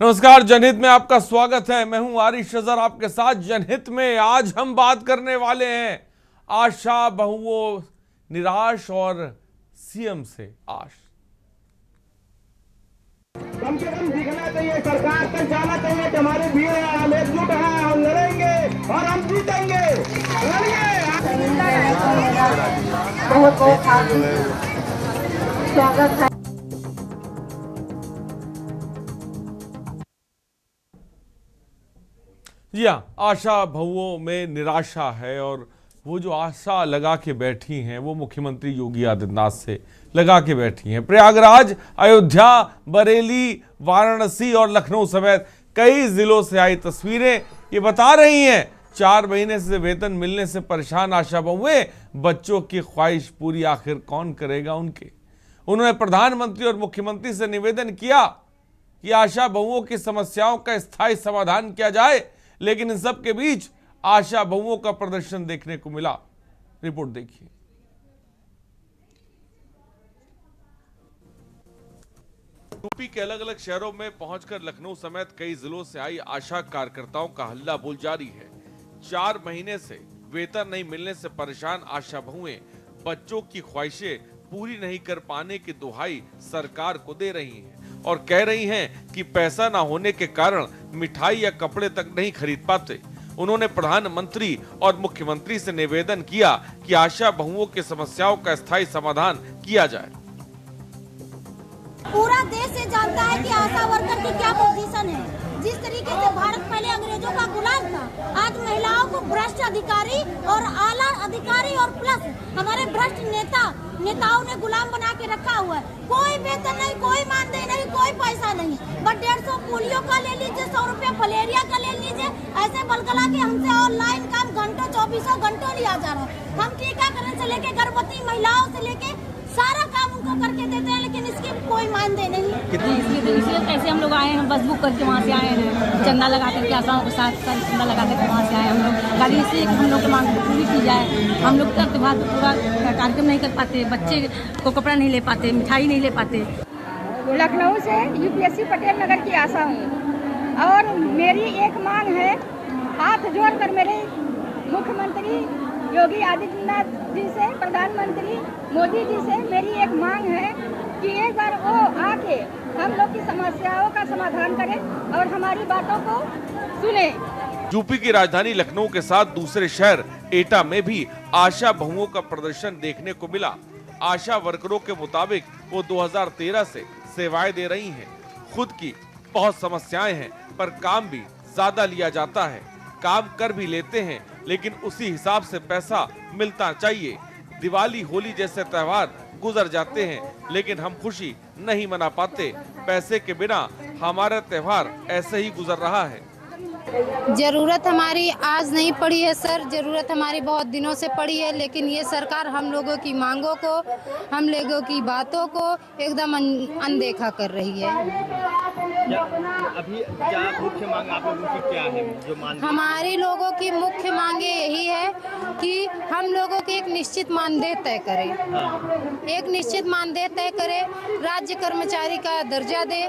नमस्कार, जनहित में आपका स्वागत है। मैं हूं आरिश अजहर आपके साथ। जनहित में आज हम बात करने वाले हैं आशा बहुओं निराश और सीएम से आश। कम से कम दिखना चाहिए, सरकार तक जाना चाहिए कि हमारी भीड़ है, हम एकजुट हैं, हम लड़ेंगे और हम जीतेंगे। बहुत बहुत स्वागत है। जी हाँ, आशा बहुओं में निराशा है और वो जो आशा लगा के बैठी हैं वो मुख्यमंत्री योगी आदित्यनाथ से लगा के बैठी हैं। प्रयागराज, अयोध्या, बरेली, वाराणसी और लखनऊ समेत कई जिलों से आई तस्वीरें ये बता रही हैं 4 महीने से वेतन मिलने से परेशान आशा बहुएं, बच्चों की ख्वाहिश पूरी आखिर कौन करेगा उनके। उन्होंने प्रधानमंत्री और मुख्यमंत्री से निवेदन किया कि आशा बहुओं की समस्याओं का स्थायी समाधान किया जाए, लेकिन इन सब के बीच आशा बहुओं का प्रदर्शन देखने को मिला। रिपोर्ट देखिए। यूपी के अलग अलग शहरों में पहुंचकर लखनऊ समेत कई जिलों से आई आशा कार्यकर्ताओं का हल्ला बोल जारी है। 4 महीने से वेतन नहीं मिलने से परेशान आशा बहुएं बच्चों की ख्वाहिशें पूरी नहीं कर पाने की दुहाई सरकार को दे रही हैं और कह रही हैं कि पैसा ना होने के कारण मिठाई या कपड़े तक नहीं खरीद पाते। उन्होंने प्रधानमंत्री और मुख्यमंत्री से निवेदन किया कि आशा बहुओं की समस्याओं का स्थायी समाधान किया जाए। पूरा देश ये जानता है कि आशा वर्कर की क्या पोजीशन है। जिस तरीके से भारत पहले अंग्रेजों का गुलाम था, आज महिलाओं को भ्रष्ट अधिकारी और आला अधिकारी और प्लस हमारे भ्रष्ट नेताओं ने गुलाम बना के रखा हुआ है। कोई वेतन नहीं, कोई मानदेय नहीं, कोई पैसा नहीं। बस 150 पोलियो का ले लीजिए, 100 रुपया फलेरिया का ले लीजिए। ऐसे बलगला के हमसे ऑनलाइन काम घंटों 24 घंटों लिया जा रहा है। हम टीकाकरण से लेके गर्भवती महिलाओं से लेके सारा काम उनको करके देते हैं, लेकिन इसकी कोई मानदेय नहीं है। इसलिए कैसे हम लोग आए हैं, बस बुक करके वहाँ से आए हैं, चंदा लगा करके आशाओं के साथ चंदा लगा करके वहाँ से आए हम लोग। खाली इसलिए हम लोग की मांग पूरी की जाए। हम लोग का त्योहार तो पूरा कार्यक्रम नहीं कर पाते, बच्चे को कपड़ा नहीं ले पाते, मिठाई नहीं ले पाते। लखनऊ से यूपीएससी पटेल नगर की आशा हूँ और मेरी एक मांग है, हाथ जोड़कर मेरे मुख्यमंत्री योगी आदित्यनाथ जी से, प्रधानमंत्री मोदी जी से मेरी एक मांग है कि एक बार वो आके हम लोग की समस्याओं का समाधान करें और हमारी बातों को सुने। यूपी की राजधानी लखनऊ के साथ दूसरे शहर एटा में भी आशा बहुओं का प्रदर्शन देखने को मिला। आशा वर्करों के मुताबिक वो 2013 से सेवाएं दे रही हैं। खुद की बहुत समस्याएं हैं, पर काम भी ज्यादा लिया जाता है। काम कर भी लेते हैं, लेकिन उसी हिसाब से पैसा मिलता चाहिए। दिवाली, होली जैसे त्योहार गुजर जाते हैं, लेकिन हम खुशी नहीं मना पाते। पैसे के बिना हमारा त्योहार ऐसे ही गुजर रहा है। जरूरत हमारी आज नहीं पड़ी है सर, जरूरत हमारी बहुत दिनों से पड़ी है, लेकिन ये सरकार हम लोगों की मांगों को, हम लोगों की बातों को एकदम अनदेखा कर रही है। अभी क्या मुख्य मांग आप लोगों की क्या है? जो मांग हमारी लोगों की मुख्य मांगे यही है कि हम लोगों की एक निश्चित मानदेय तय करें, एक निश्चित मानदेय तय करें, राज्य कर्मचारी का दर्जा दे,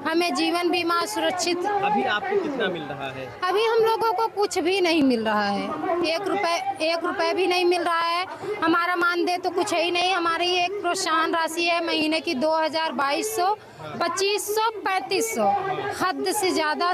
हमें जीवन बीमा सुरक्षित। अभी आपको कितना मिल रहा है? अभी हम लोगों को कुछ भी नहीं मिल रहा है, 1 रुपए भी नहीं मिल रहा है। हमारा मानदेय तो कुछ है ही नहीं। हमारी एक प्रोत्साहन राशि है महीने की 2000, 2200, 2500, 3500, हद से ज़्यादा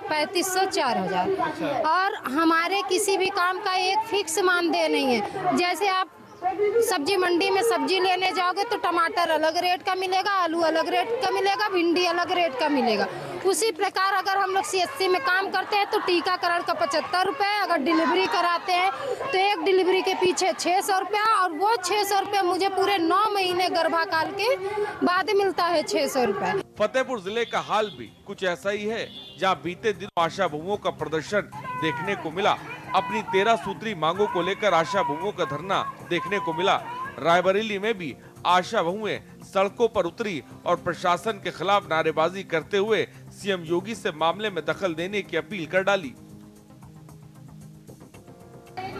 3500, 4000। और हमारे किसी भी काम का एक फिक्स मानदेय नहीं है। जैसे आप सब्जी मंडी में सब्जी लेने जाओगे तो टमाटर अलग रेट का मिलेगा, आलू अलग रेट का मिलेगा, भिंडी अलग रेट का मिलेगा। उसी प्रकार अगर हम लोग सीएससी में काम करते हैं तो टीकाकरण का 75 रुपये, अगर डिलीवरी कराते हैं तो एक डिलीवरी के पीछे 600 रुपया, और वो 600 रुपया मुझे पूरे 9 महीने गर्भाकाल के बाद मिलता है 600 रुपये। फतेहपुर जिले का हाल भी कुछ ऐसा ही है, जहां बीते दिनों आशा बहुओं का प्रदर्शन देखने को मिला। अपनी 13 सूत्री मांगों को लेकर आशा बहुओं का धरना देखने को मिला। रायबरेली में भी आशा बहुएं सड़कों पर उतरी और प्रशासन के खिलाफ नारेबाजी करते हुए सीएम योगी से मामले में दखल देने की अपील कर डाली।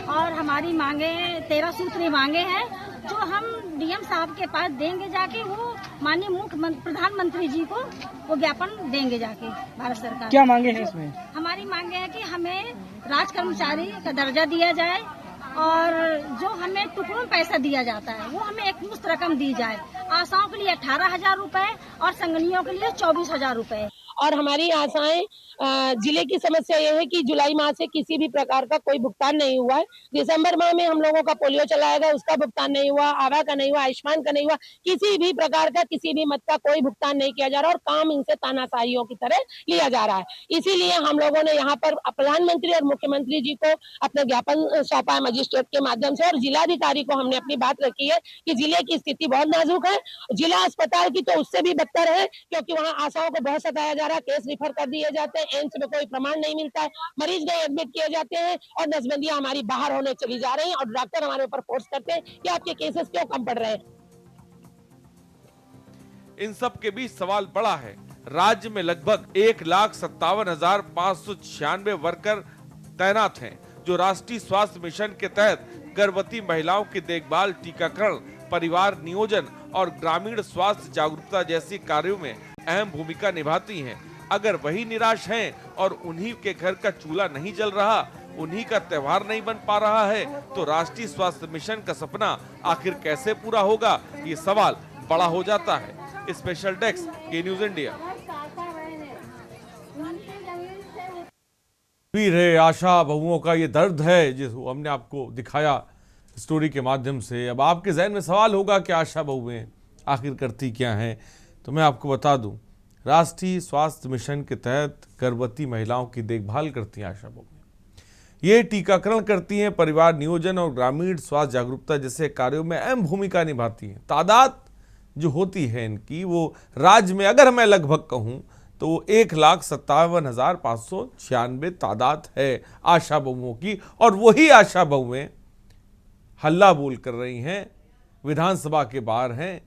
और हमारी मांगे 13 सूत्री मांगे हैं, जो हम डीएम साहब के पास देंगे जाके। वो माननीय मुख्यमंत्री प्रधानमंत्री जी को वो ज्ञापन देंगे जाके भारत सरकार। क्या मांगे हैं इसमें? हमारी मांगे है कि हमें राज कर्मचारी का दर्जा दिया जाए और जो हमें टुकड़ों में पैसा दिया जाता है वो हमें एक मुश्त रकम दी जाए। आशाओं के लिए 18,000 रुपए और संगनियों के लिए 24,000 रुपए। और हमारी आशाएं, जिले की समस्या यह है कि जुलाई माह से किसी भी प्रकार का कोई भुगतान नहीं हुआ है। दिसंबर माह में हम लोगों का पोलियो चलाया गया, उसका भुगतान नहीं हुआ, आभा का नहीं हुआ, आयुष्मान का नहीं हुआ, किसी भी प्रकार का किसी भी मत का कोई भुगतान नहीं किया जा रहा और काम इनसे तानाशाहियों की तरह लिया जा रहा है। इसीलिए हम लोगों ने यहाँ पर प्रधानमंत्री और मुख्यमंत्री जी को अपना ज्ञापन सौंपा है मजिस्ट्रेट के माध्यम से, और जिलाधिकारी को हमने अपनी बात रखी है कि जिले की स्थिति बहुत नाजुक है। जिला अस्पताल की तो उससे भी बदतर है, क्योंकि वहाँ आशाओं को बहुत सताया जा रहा है, केस रिफर कर दिए जाते हैं, एम्स में कोई प्रमाण नहीं मिलता है, मरीज गए एडमिट किए जाते हैं और नसबंदियां हमारी बाहर होने चली जा रही हैं और डॉक्टर हमारे ऊपर फोर्स करते हैं कि आपके केसेस क्यों कम पड़ रहे हैं। इन सब के बीच सवाल बड़ा है। राज्य में लगभग 1,57,596 वर्कर तैनात हैं, जो राष्ट्रीय स्वास्थ्य मिशन के तहत गर्भवती महिलाओं की देखभाल, टीकाकरण, परिवार नियोजन और ग्रामीण स्वास्थ्य जागरूकता जैसी कार्यों में अहम भूमिका निभाती हैं। अगर वही निराश हैं और उन्हीं के घर का चूल्हा नहीं जल रहा, उन्हीं का त्योहार नहीं बन पा रहा है, तो राष्ट्रीय स्वास्थ्य मिशन का सपना आखिर कैसे पूरा होगा, ये सवाल बड़ा हो जाता है। स्पेशल डेस्क के न्यूज इंडिया। वीर है आशा बहुओं का ये दर्द है जो हमने आपको दिखाया स्टोरी के माध्यम से। अब आपके जहन में सवाल होगा कि आशा बहुएं आखिर करती क्या हैं, तो मैं आपको बता दूं, राष्ट्रीय स्वास्थ्य मिशन के तहत गर्भवती महिलाओं की देखभाल करती हैं आशा बहुएं। ये टीकाकरण करती हैं, परिवार नियोजन और ग्रामीण स्वास्थ्य जागरूकता जैसे कार्यों में अहम भूमिका निभाती हैं। तादाद जो होती है इनकी, वो राज्य में अगर मैं लगभग कहूँ तो 1,57,596 तादाद है आशा बहुओं की, और वही आशा बहुएं हल्ला बोल कर रही हैं, विधानसभा के बाहर हैं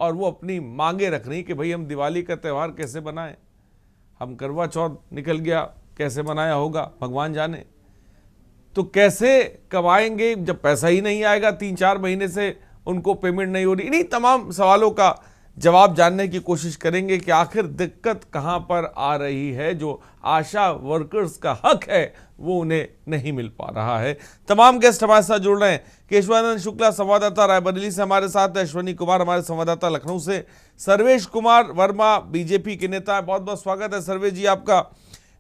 और वो अपनी मांगे रख रही कि भाई हम दिवाली का त्यौहार कैसे बनाएं, हम करवा चौथ निकल गया कैसे मनाया होगा भगवान जाने, तो कैसे कमाएंगे जब पैसा ही नहीं आएगा, 3-4 महीने से उनको पेमेंट नहीं हो रही। इन्हीं तमाम सवालों का जवाब जानने की कोशिश करेंगे कि आखिर दिक्कत कहां पर आ रही है, जो आशा वर्कर्स का हक है वो उन्हें नहीं मिल पा रहा है। तमाम गेस्ट हमारे साथ जुड़ रहे हैं। केशवानंद शुक्ला संवाददाता रायबरेली से हमारे साथ है, अश्वनी कुमार हमारे संवाददाता लखनऊ से, सर्वेश कुमार वर्मा बीजेपी के नेता है। बहुत बहुत स्वागत है सर्वेश जी आपका।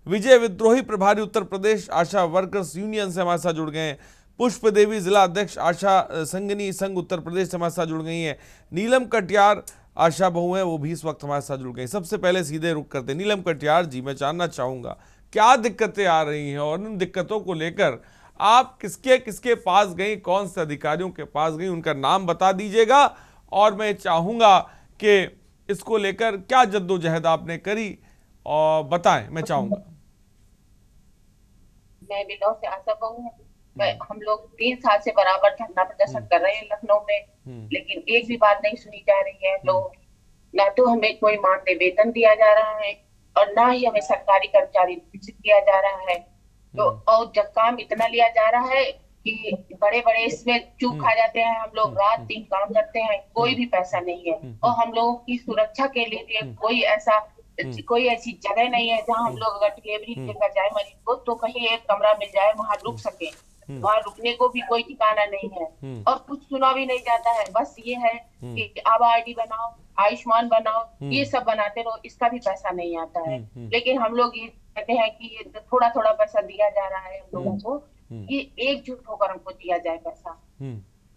विजय विद्रोही प्रभारी उत्तर प्रदेश आशा वर्कर्स यूनियन से हमारे साथ जुड़ गए हैं। पुष्प देवी जिला अध्यक्ष आशा संगनी संघ उत्तर प्रदेश से हमारे साथ जुड़ गई हैं। नीलम कटियार आशा बहु है, वो भी इस वक्त हमारे साथ जुड़ गई। सबसे पहले सीधे रुक करते हैं नीलम कटियार जी, मैं जानना चाहूंगा क्या दिक्कतें आ रही हैं और उन दिक्कतों को लेकर आप किसके किसके पास गई, कौन से अधिकारियों के पास गई, उनका नाम बता दीजिएगा, और मैं चाहूंगा कि इसको लेकर क्या जद्दोजहद आपने करी और बताएं, मैं चाहूंगा। मैं बिलौर से आशा बहु हूँ। हम लोग 3 साल से बराबर धरना प्रदर्शन कर रहे हैं लखनऊ में, लेकिन एक भी बात नहीं सुनी जा रही है लोगों की। ना तो हमें कोई मानदेय वेतन दिया जा रहा है और ना ही हमें सरकारी कर्मचारी घोषित किया जा रहा है। तो और जब काम इतना लिया जा रहा है कि बड़े बड़े इसमें चूक खा जाते हैं, हम लोग रात दिन काम करते हैं, कोई भी पैसा नहीं है। और हम लोगों की सुरक्षा के लिए कोई ऐसी जगह नहीं है जहाँ हम लोग अगर डिलीवरी लेकर जाए मरीज को तो कहीं एक कमरा मिल जाए, वहाँ रुक सके। वहाँ रुकने को भी कोई ठिकाना नहीं है और कुछ सुना भी नहीं जाता है। बस ये है कि आभा आईडी बनाओ, आयुष्मान बनाओ, ये सब बनाते रहो, इसका भी पैसा नहीं आता है। लेकिन हम लोग ये कहते हैं कि ये थोड़ा थोड़ा पैसा दिया जा रहा है हम लोगों को, ये एकजुट होकर हमको दिया जाए पैसा,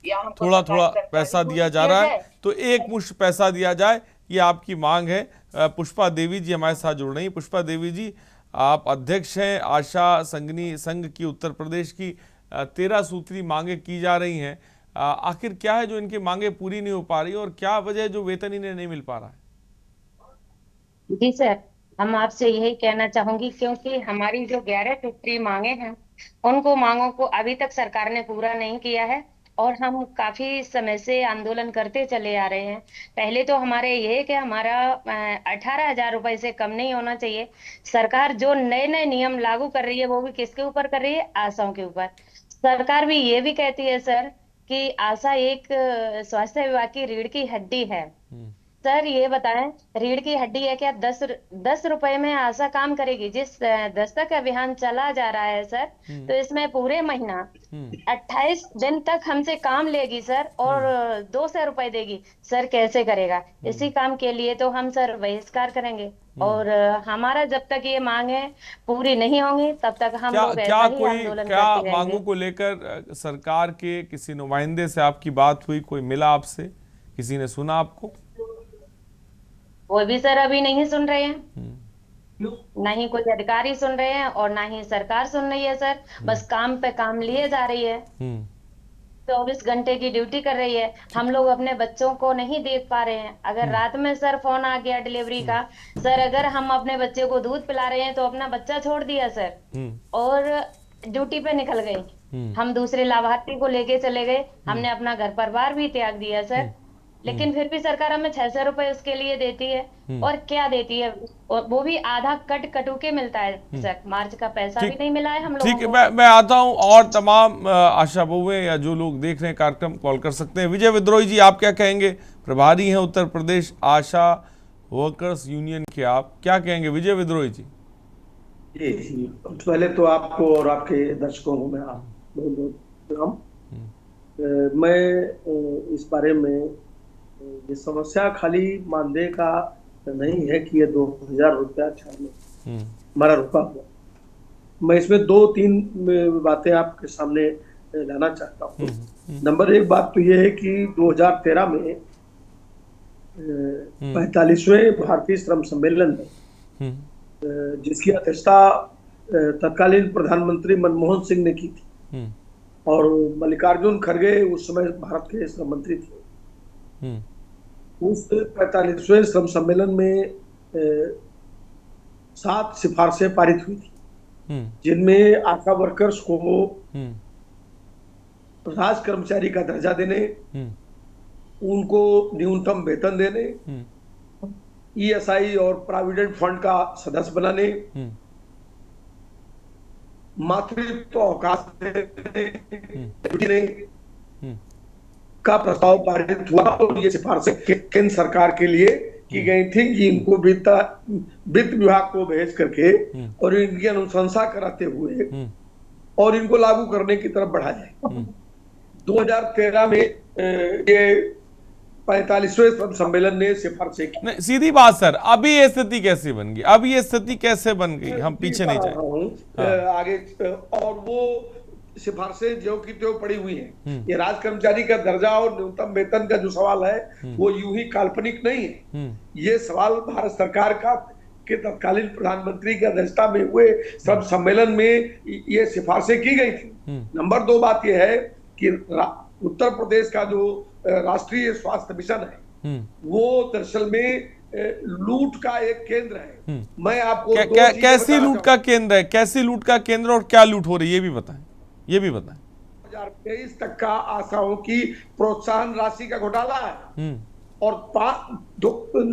या हमको थोड़ा थोड़ा पैसा दिया जा रहा है तो एक मुश्त पैसा दिया जाए, ये आपकी मांग है। पुष्पा देवी जी हमारे साथ जुड़ रही हैं। पुष्पा देवी जी, आप अध्यक्ष हैं आशा संगनी संघ की उत्तर प्रदेश की। 13 सूत्री मांगे की जा रही हैं, आखिर क्या है जो इनकी मांगे पूरी नहीं हो पा रही और क्या वजह है जो वेतन इन्हें नहीं मिल पा रहा है? जी सर, हम आपसे यही कहना चाहूंगी, क्योंकि हमारी जो 11 सूत्री मांगे हैं उनको मांगों को अभी तक सरकार ने पूरा नहीं किया है और हम काफी समय से आंदोलन करते चले आ रहे हैं। पहले तो हमारे ये कि हमारा 18,000 रुपए से कम नहीं होना चाहिए। सरकार जो नए नए नियम लागू कर रही है वो भी किसके ऊपर कर रही है? आशाओं के ऊपर। सरकार भी ये भी कहती है सर कि आशा एक स्वास्थ्य विभाग की रीढ़ की हड्डी है। सर ये बताएं, रीढ़ की हड्डी है क्या 10 रुपए में आशा काम करेगी? जिस दस्तक अभियान चला जा रहा है सर, तो इसमें पूरे महीना 28 दिन तक हमसे काम लेगी सर, और 200 रुपए देगी सर, कैसे करेगा? इसी काम के लिए तो हम सर बहिष्कार करेंगे, और हमारा जब तक ये मांगे पूरी नहीं होंगी तब तक हम लोग ऐसा ही आंदोलन क्या करते मांगों रहेंगे। को लेकर सरकार के किसी नुमाइंदे से आपकी बात हुई? कोई मिला आपसे? किसी ने सुना आपको? वो भी सर अभी नहीं सुन रहे हैं, ना ही कोई अधिकारी सुन रहे हैं और ना ही सरकार सुन रही है सर। बस काम पे काम लिए जा रही है, 24 घंटे की ड्यूटी कर रही है। हम लोग अपने बच्चों को नहीं देख पा रहे हैं। अगर रात में सर फोन आ गया डिलीवरी का, सर अगर हम अपने बच्चे को दूध पिला रहे हैं तो अपना बच्चा छोड़ दिया सर और ड्यूटी पे निकल गए। हम दूसरे लाभार्थी को लेके चले गए, हमने अपना घर परिवार भी त्याग दिया सर, लेकिन फिर भी सरकार हमें 600 रुपए उसके लिए देती है। और क्या देती है? और वो भी आधा कटू के मिलता है सर, मार्च का पैसा भी नहीं मिला है हम लोगों ठीक है, को। मैं आता हूं, और तमाम आशा बहुएं या जो लोग देख रहे हैं कार्यक्रम कॉल कर सकते हैं। विजय विद्रोही जी, आप क्या कहेंगे? प्रभारी हैं उत्तर प्रदेश आशा वर्कर्स यूनियन के, आप क्या कहेंगे विजय विद्रोही जी? जी, पहले तो आपको और आपके दर्शकों को मैं बहुत मैं इस बारे में, ये समस्या खाली मानदेय का नहीं है कि ये 2000 रुपया हमारा रुका हुआ। मैं इसमें 2-3 बातें आपके सामने लाना चाहता हूँ। नंबर 1 बात तो ये है कि 2013 में 45वें भारतीय श्रम सम्मेलन में, जिसकी अध्यक्षता तत्कालीन प्रधानमंत्री मनमोहन सिंह ने की थी, और मल्लिकार्जुन खड़गे उस समय भारत के श्रम मंत्री थे। उस 45वें श्रम सम्मेलन में 7 सिफारिशें पारित हुई थी, जिनमें आशा वर्कर्स को राज कर्मचारी का दर्जा देने, उनको न्यूनतम वेतन देने, ईएसआई और प्रोविडेंट फंड का सदस्य बनाने, मातृत्व अवकाश देने का प्रस्ताव पारित हुआ। और ये सिफारिशें केंद्र सरकार के लिए की गई थी कि इनको वित्त विभाग को भेज करके और इनकी अनुशंसा कराते हुए और इनको लागू करने की तरफ बढ़ाया जाए। 2013 में ये 45वें श्रम सम्मेलन ने सिफारिशें की। नहीं, सीधी बात सर, अभी ये स्थिति कैसे बन गई? अभी ये स्थिति कैसे बन गई? हम पीछे नहीं जाए आगे। और वो सिफारिशें जो की त्यों पड़ी हुई हैं। ये राज कर्मचारी का दर्जा और न्यूनतम वेतन का जो सवाल है वो यूं ही काल्पनिक नहीं है। ये सवाल भारत सरकार का के तत्कालीन प्रधानमंत्री की अध्यक्षता में हुए श्रम सम्मेलन में ये सिफारिशें की गई थी। नंबर 2 बात यह है कि उत्तर प्रदेश का जो राष्ट्रीय स्वास्थ्य मिशन है वो दरअसल में लूट का एक केंद्र है। मैं आपको कैसी लूट का केंद्र है? कैसी लूट का केंद्र और क्या लूट हो रही है ये भी बताएं, ये भी बताएं। 2023 तक का आशाओं की प्रोत्साहन राशि का घोटाला है, और 5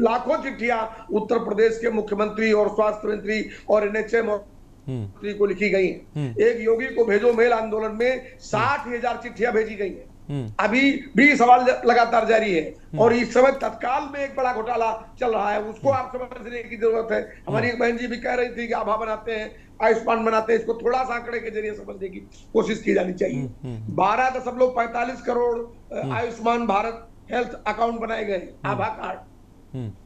लाखों चिट्ठियां उत्तर प्रदेश के मुख्यमंत्री और स्वास्थ्य मंत्री और एनएचएम मंत्री को लिखी गई हैं। एक योगी को भेजो मेल आंदोलन में 60,000 चिट्ठियां भेजी गई हैं। अभी भी सवाल लगातार जारी है, और इस समय तत्काल में एक बड़ा घोटाला चल रहा है, उसको आप समझने की जरूरत है। हमारी एक बहन जी भी कह रही थी कि आभा बनाते हैं, आयुष्मान बनाते हैं, इसको थोड़ा सा आंकड़े के जरिए समझने की कोशिश की जानी चाहिए। 12.45 करोड़ आयुष्मान भारत हेल्थ अकाउंट बनाए गए, आभा कार्ड,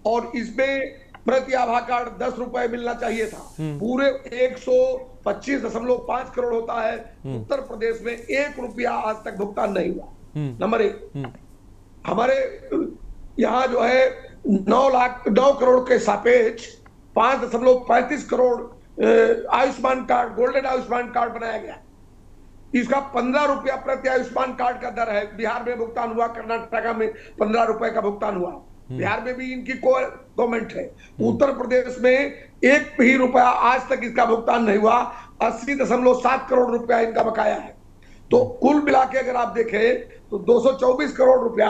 और इसमें प्रति आभा कार्ड 10 रुपए मिलना चाहिए था। पूरे 125.5 करोड़ होता है, उत्तर प्रदेश में 1 रुपया आज तक भुगतान नहीं हुआ। नंबर 1, हमारे यहाँ जो है 9 करोड़ के सापेक्ष 5.35 crore Ayushman card, golden Ayushman card बनाया गया। इसका 15 रुपया प्रति आयुष्मान कार्ड का दर है। बिहार में भुगतान हुआ, कर्नाटक में 15 रुपए का भुगतान हुआ। बिहार में भी इनकी गवर्नमेंट है। उत्तर प्रदेश में 1 भी रुपया आज तक इसका भुगतान नहीं हुआ। 80.7 करोड़ रुपया इनका बकाया है। तो कुल मिला के अगर आप देखें तो 224 करोड़ रुपया,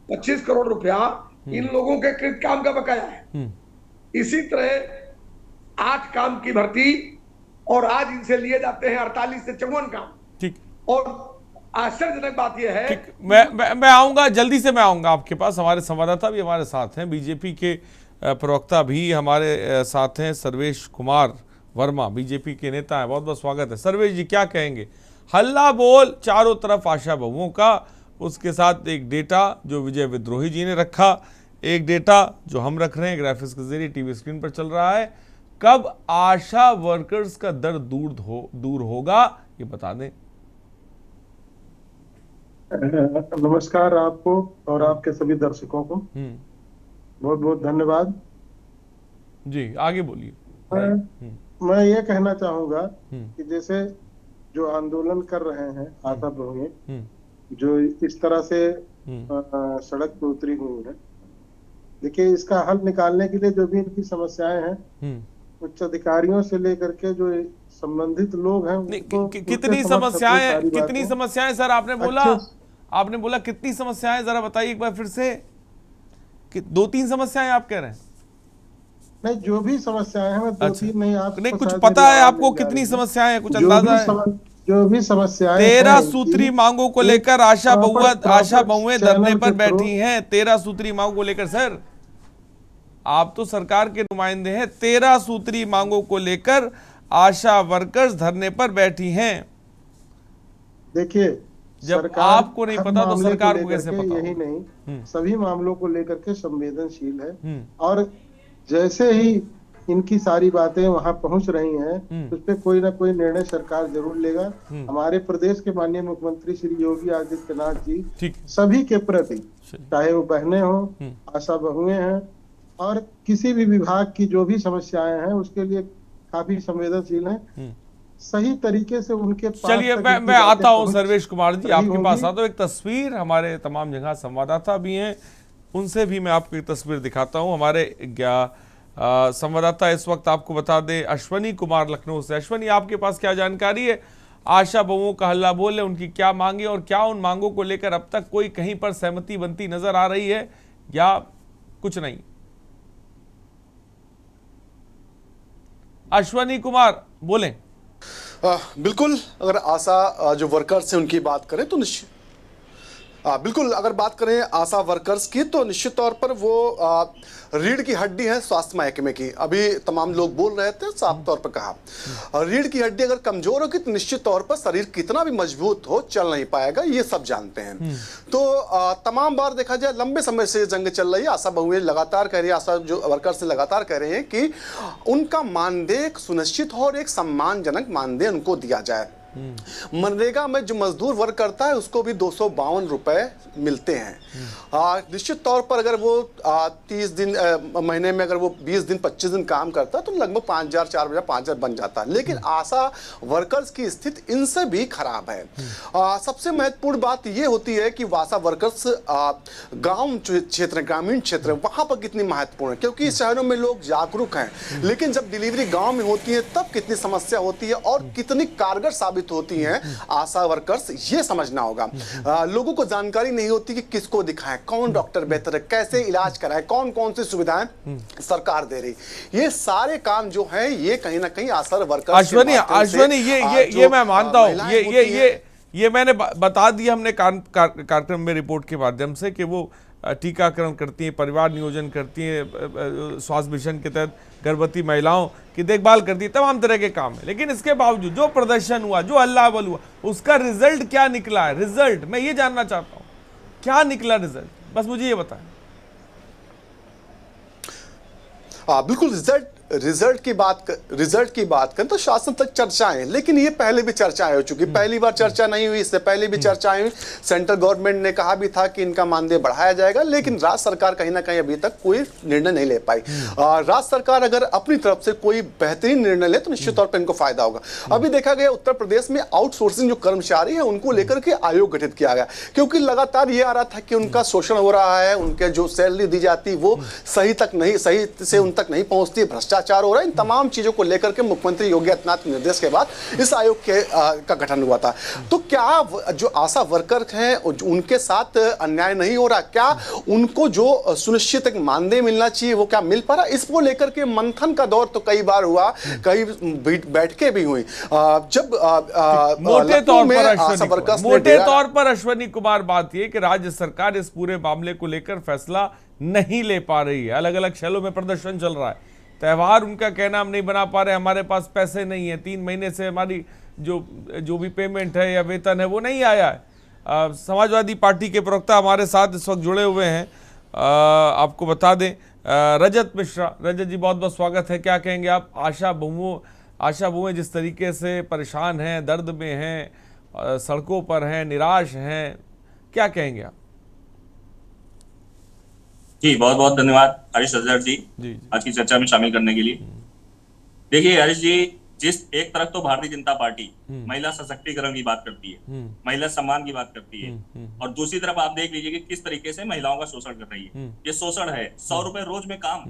25 करोड़ रुपया इन लोगों के कृत काम का बकाया है। इसी तरह 8 काम की भर्ती, और आज इनसे लिए जाते हैं 48 से 54 काम। ठीक। और आश्चर्यजनक बात यह है। मैं आऊंगा, जल्दी से मैं आऊंगा आपके पास। हमारे संवाददाता भी हमारे साथ हैं, बीजेपी के प्रवक्ता भी हमारे साथ हैं, सर्वेश कुमार वर्मा बीजेपी के नेता हैं। बहुत बहुत स्वागत है सर्वेश जी, क्या कहेंगे? हल्ला बोल चारों तरफ आशा बहुओं का, उसके साथ एक डेटा जो विजय विद्रोही जी ने रखा, एक डेटा जो हम रख रहे हैं ग्राफिक्स के जरिए टीवी स्क्रीन पर चल रहा है। कब आशा वर्कर्स का दर्द दूर होगा, ये बता दें। नमस्कार आपको और आपके सभी दर्शकों को बहुत बहुत धन्यवाद जी। आगे बोलिए। मैं ये कहना चाहूंगा कि जैसे जो आंदोलन कर रहे हैं आशा बहुएं, जो इस तरह से सड़क पर उतरी हुई है, देखिए इसका हल निकालने के लिए जो भी इनकी समस्याएं हैं, उच्च अधिकारियों से लेकर के जो संबंधित लोग हैं कितनी समस्याएं सर आपने बोला कितनी समस्याएं, जरा बताइए एक बार फिर से। कि 2-3 समस्याएं आप कह रहे हैं? नहीं, जो भी समस्याएं हैं, 2-3 नहीं, आप नहीं कुछ पता है आपको कितनी समस्याएं हैं, कुछ अंदाजा है? जो भी समस्याएं 13 सूत्री मांगों को लेकर आशा बहुएं धरने पर बैठी हैं। 13 सूत्री मांगों को लेकर सर, आप तो सरकार के नुमाइंदे हैं, 13 सूत्री मांगों को लेकर आशा वर्कर्स धरने पर बैठी हैं। देखिए, जब आपको नहीं पता तो सरकार को कैसे पता? यही नहीं, सभी मामलों को लेकर के संवेदनशील है, और जैसे ही इनकी सारी बातें वहां पहुंच रही हैं, उस पर कोई ना कोई निर्णय सरकार जरूर लेगा। हमारे प्रदेश के माननीय मुख्यमंत्री श्री योगी आदित्यनाथ जी सभी के प्रति, चाहे वो बहनें हो, आशा बहुएं हैं, और किसी भी विभाग की जो भी समस्याएं हैं उसके लिए काफी संवेदनशील हैं। सही तरीके से उनके पास। चलिए मैं आता हूं सर्वेश कुमार जी, आपके पास आता हूं। एक तस्वीर, हमारे तमाम जगह संवाददाता भी हैं, उनसे भी मैं आपको एक तस्वीर दिखाता हूं। हमारे संवाददाता इस वक्त आपको बता दें अश्वनी कुमार लखनऊ से। अश्वनी, आपके पास क्या जानकारी है? आशा बहुओं का हल्ला बोल है, उनकी क्या मांगे और क्या उन मांगों को लेकर अब तक कोई कहीं पर सहमति बनती नजर आ रही है या कुछ नहीं? अश्वनी कुमार बोलें। बिल्कुल, अगर आशा जो वर्कर्स हैं उनकी बात करें तो बिल्कुल अगर बात करें आशा वर्कर्स की तो निश्चित तौर पर वो रीढ़ की हड्डी है स्वास्थ्य महकमे की। अभी तमाम लोग बोल रहे थे, साफ तौर पर कहा रीढ़ की हड्डी अगर कमजोर होगी तो निश्चित तौर पर शरीर कितना भी मजबूत हो चल नहीं पाएगा, ये सब जानते हैं। तो तमाम बार देखा जाए लंबे समय से जंग चल रही है। आशा बहुएं लगातार कह रही है, आशा जो वर्कर्स लगातार कह रहे हैं कि उनका मानदेय सुनिश्चित हो और एक सम्मानजनक मानदेय उनको दिया जाए। मनरेगा में जो मजदूर वर्क करता है उसको भी 252 रुपए मिलते हैं। निश्चित तौर पर अगर वो 30 दिन महीने में अगर वो 20 दिन 25 दिन काम करता है तो लगभग 5,000 4,000 5,000 बन जाता है। लेकिन आशा वर्कर्स की स्थिति इनसे भी खराब है। सबसे महत्वपूर्ण बात ये होती है कि आशा वर्कर्स गांव क्षेत्र, ग्रामीण क्षेत्र, वहां पर कितनी महत्वपूर्ण है, क्योंकि शहरों में लोग जागरूक हैं, लेकिन जब डिलीवरी गांव में होती है तब कितनी समस्या होती है और कितनी कारगर साबित होती हैं आशा वर्कर्स, ये समझना होगा। लोगों को जानकारी नहीं होती कि किसको दिखाएं, कौन डॉक्टर बेहतर है, कैसे इलाज कराएं, कौन कौन सी सुविधाएं सरकार दे रही। ये सारे काम जो है ये कहीं ना कहीं आशा वर्कर्स। अश्वनी ये मैं मानता हूं, ये मैंने बता दिया हमने कार्यक्रम में रिपोर्ट के माध्यम से कि वो टीकाकरण करती हैं, परिवार नियोजन करती हैं, स्वास्थ्य मिशन के तहत गर्भवती महिलाओं की देखभाल करती है, तमाम तरह के काम है। लेकिन इसके बावजूद जो प्रदर्शन हुआ, जो हल्ला बोल हुआ, उसका रिजल्ट क्या निकला है? रिजल्ट मैं ये जानना चाहता हूं, क्या निकला रिजल्ट, बस मुझे ये बताएं। बिल्कुल, रिजल्ट की बात करें तो शासन तक चर्चाएं, लेकिन ये पहले भी चर्चाएं हो चुकी। पहली बार चर्चा नहीं हुई, इससे पहले भी चर्चाएं हुई। सेंट्रल गवर्नमेंट ने कहा भी था कि इनका मानदेय बढ़ाया जाएगा, लेकिन राज्य सरकार कहीं ना कहीं अभी तक कोई निर्णय नहीं ले पाई। राज्य सरकार अगर अपनी तरफ से कोई बेहतरीन निर्णय ले तो निश्चित तौर पर इनको फायदा होगा। अभी देखा गया उत्तर प्रदेश में आउटसोर्सिंग जो कर्मचारी है उनको लेकर के आयोग गठित किया गया, क्योंकि लगातार ये आ रहा था कि उनका शोषण हो रहा है, उनके जो सैलरी दी जाती वो सही से उन तक नहीं पहुंचती, भ्रष्टाचार भ्रष्टाचार हो रहा है, इन तमाम चीजों को लेकर के मुख्यमंत्री योगी आदित्यनाथ के निर्देश के बाद इस आयोग के का गठन हुआ था। तो क्या जो आशा वर्कर हैं उनके साथ अन्याय नहीं हो रहा? क्या उनको जो सुनिश्चित एक मानदेय मिलना चाहिए वो क्या मिल पा रहा? इसको लेकर के मंथन का दौर तो कई बार हुआ, कई बैठकें भी हुई। जब मोटे तौर पर अश्वनी कुमार बात यह कि राज्य सरकार इस पूरे मामले को लेकर फैसला नहीं ले पा रही है। अलग अलग शहरों में प्रदर्शन चल रहा है, त्योहार उनका कहना हम नहीं बना पा रहे, हमारे पास पैसे नहीं है, 3 महीने से हमारी जो भी पेमेंट है या वेतन है वो नहीं आया है। समाजवादी पार्टी के प्रवक्ता हमारे साथ इस वक्त जुड़े हुए हैं, आपको बता दें रजत मिश्रा। रजत जी बहुत बहुत स्वागत है। क्या कहेंगे आप? आशा बहुएं जिस तरीके से परेशान हैं, दर्द में हैं, सड़कों पर हैं, निराश हैं, क्या कहेंगे आप? जी बहुत बहुत धन्यवाद हरीश अजहर जी आज की चर्चा में शामिल करने के लिए। देखिए हरीश जी, जिस एक तरफ तो भारतीय जनता पार्टी महिला सशक्तिकरण की बात करती है, महिला सम्मान की बात करती है, और दूसरी तरफ आप देख लीजिए कि किस तरीके से महिलाओं का शोषण कर रही है। ये शोषण है। 100 रुपए रोज में काम,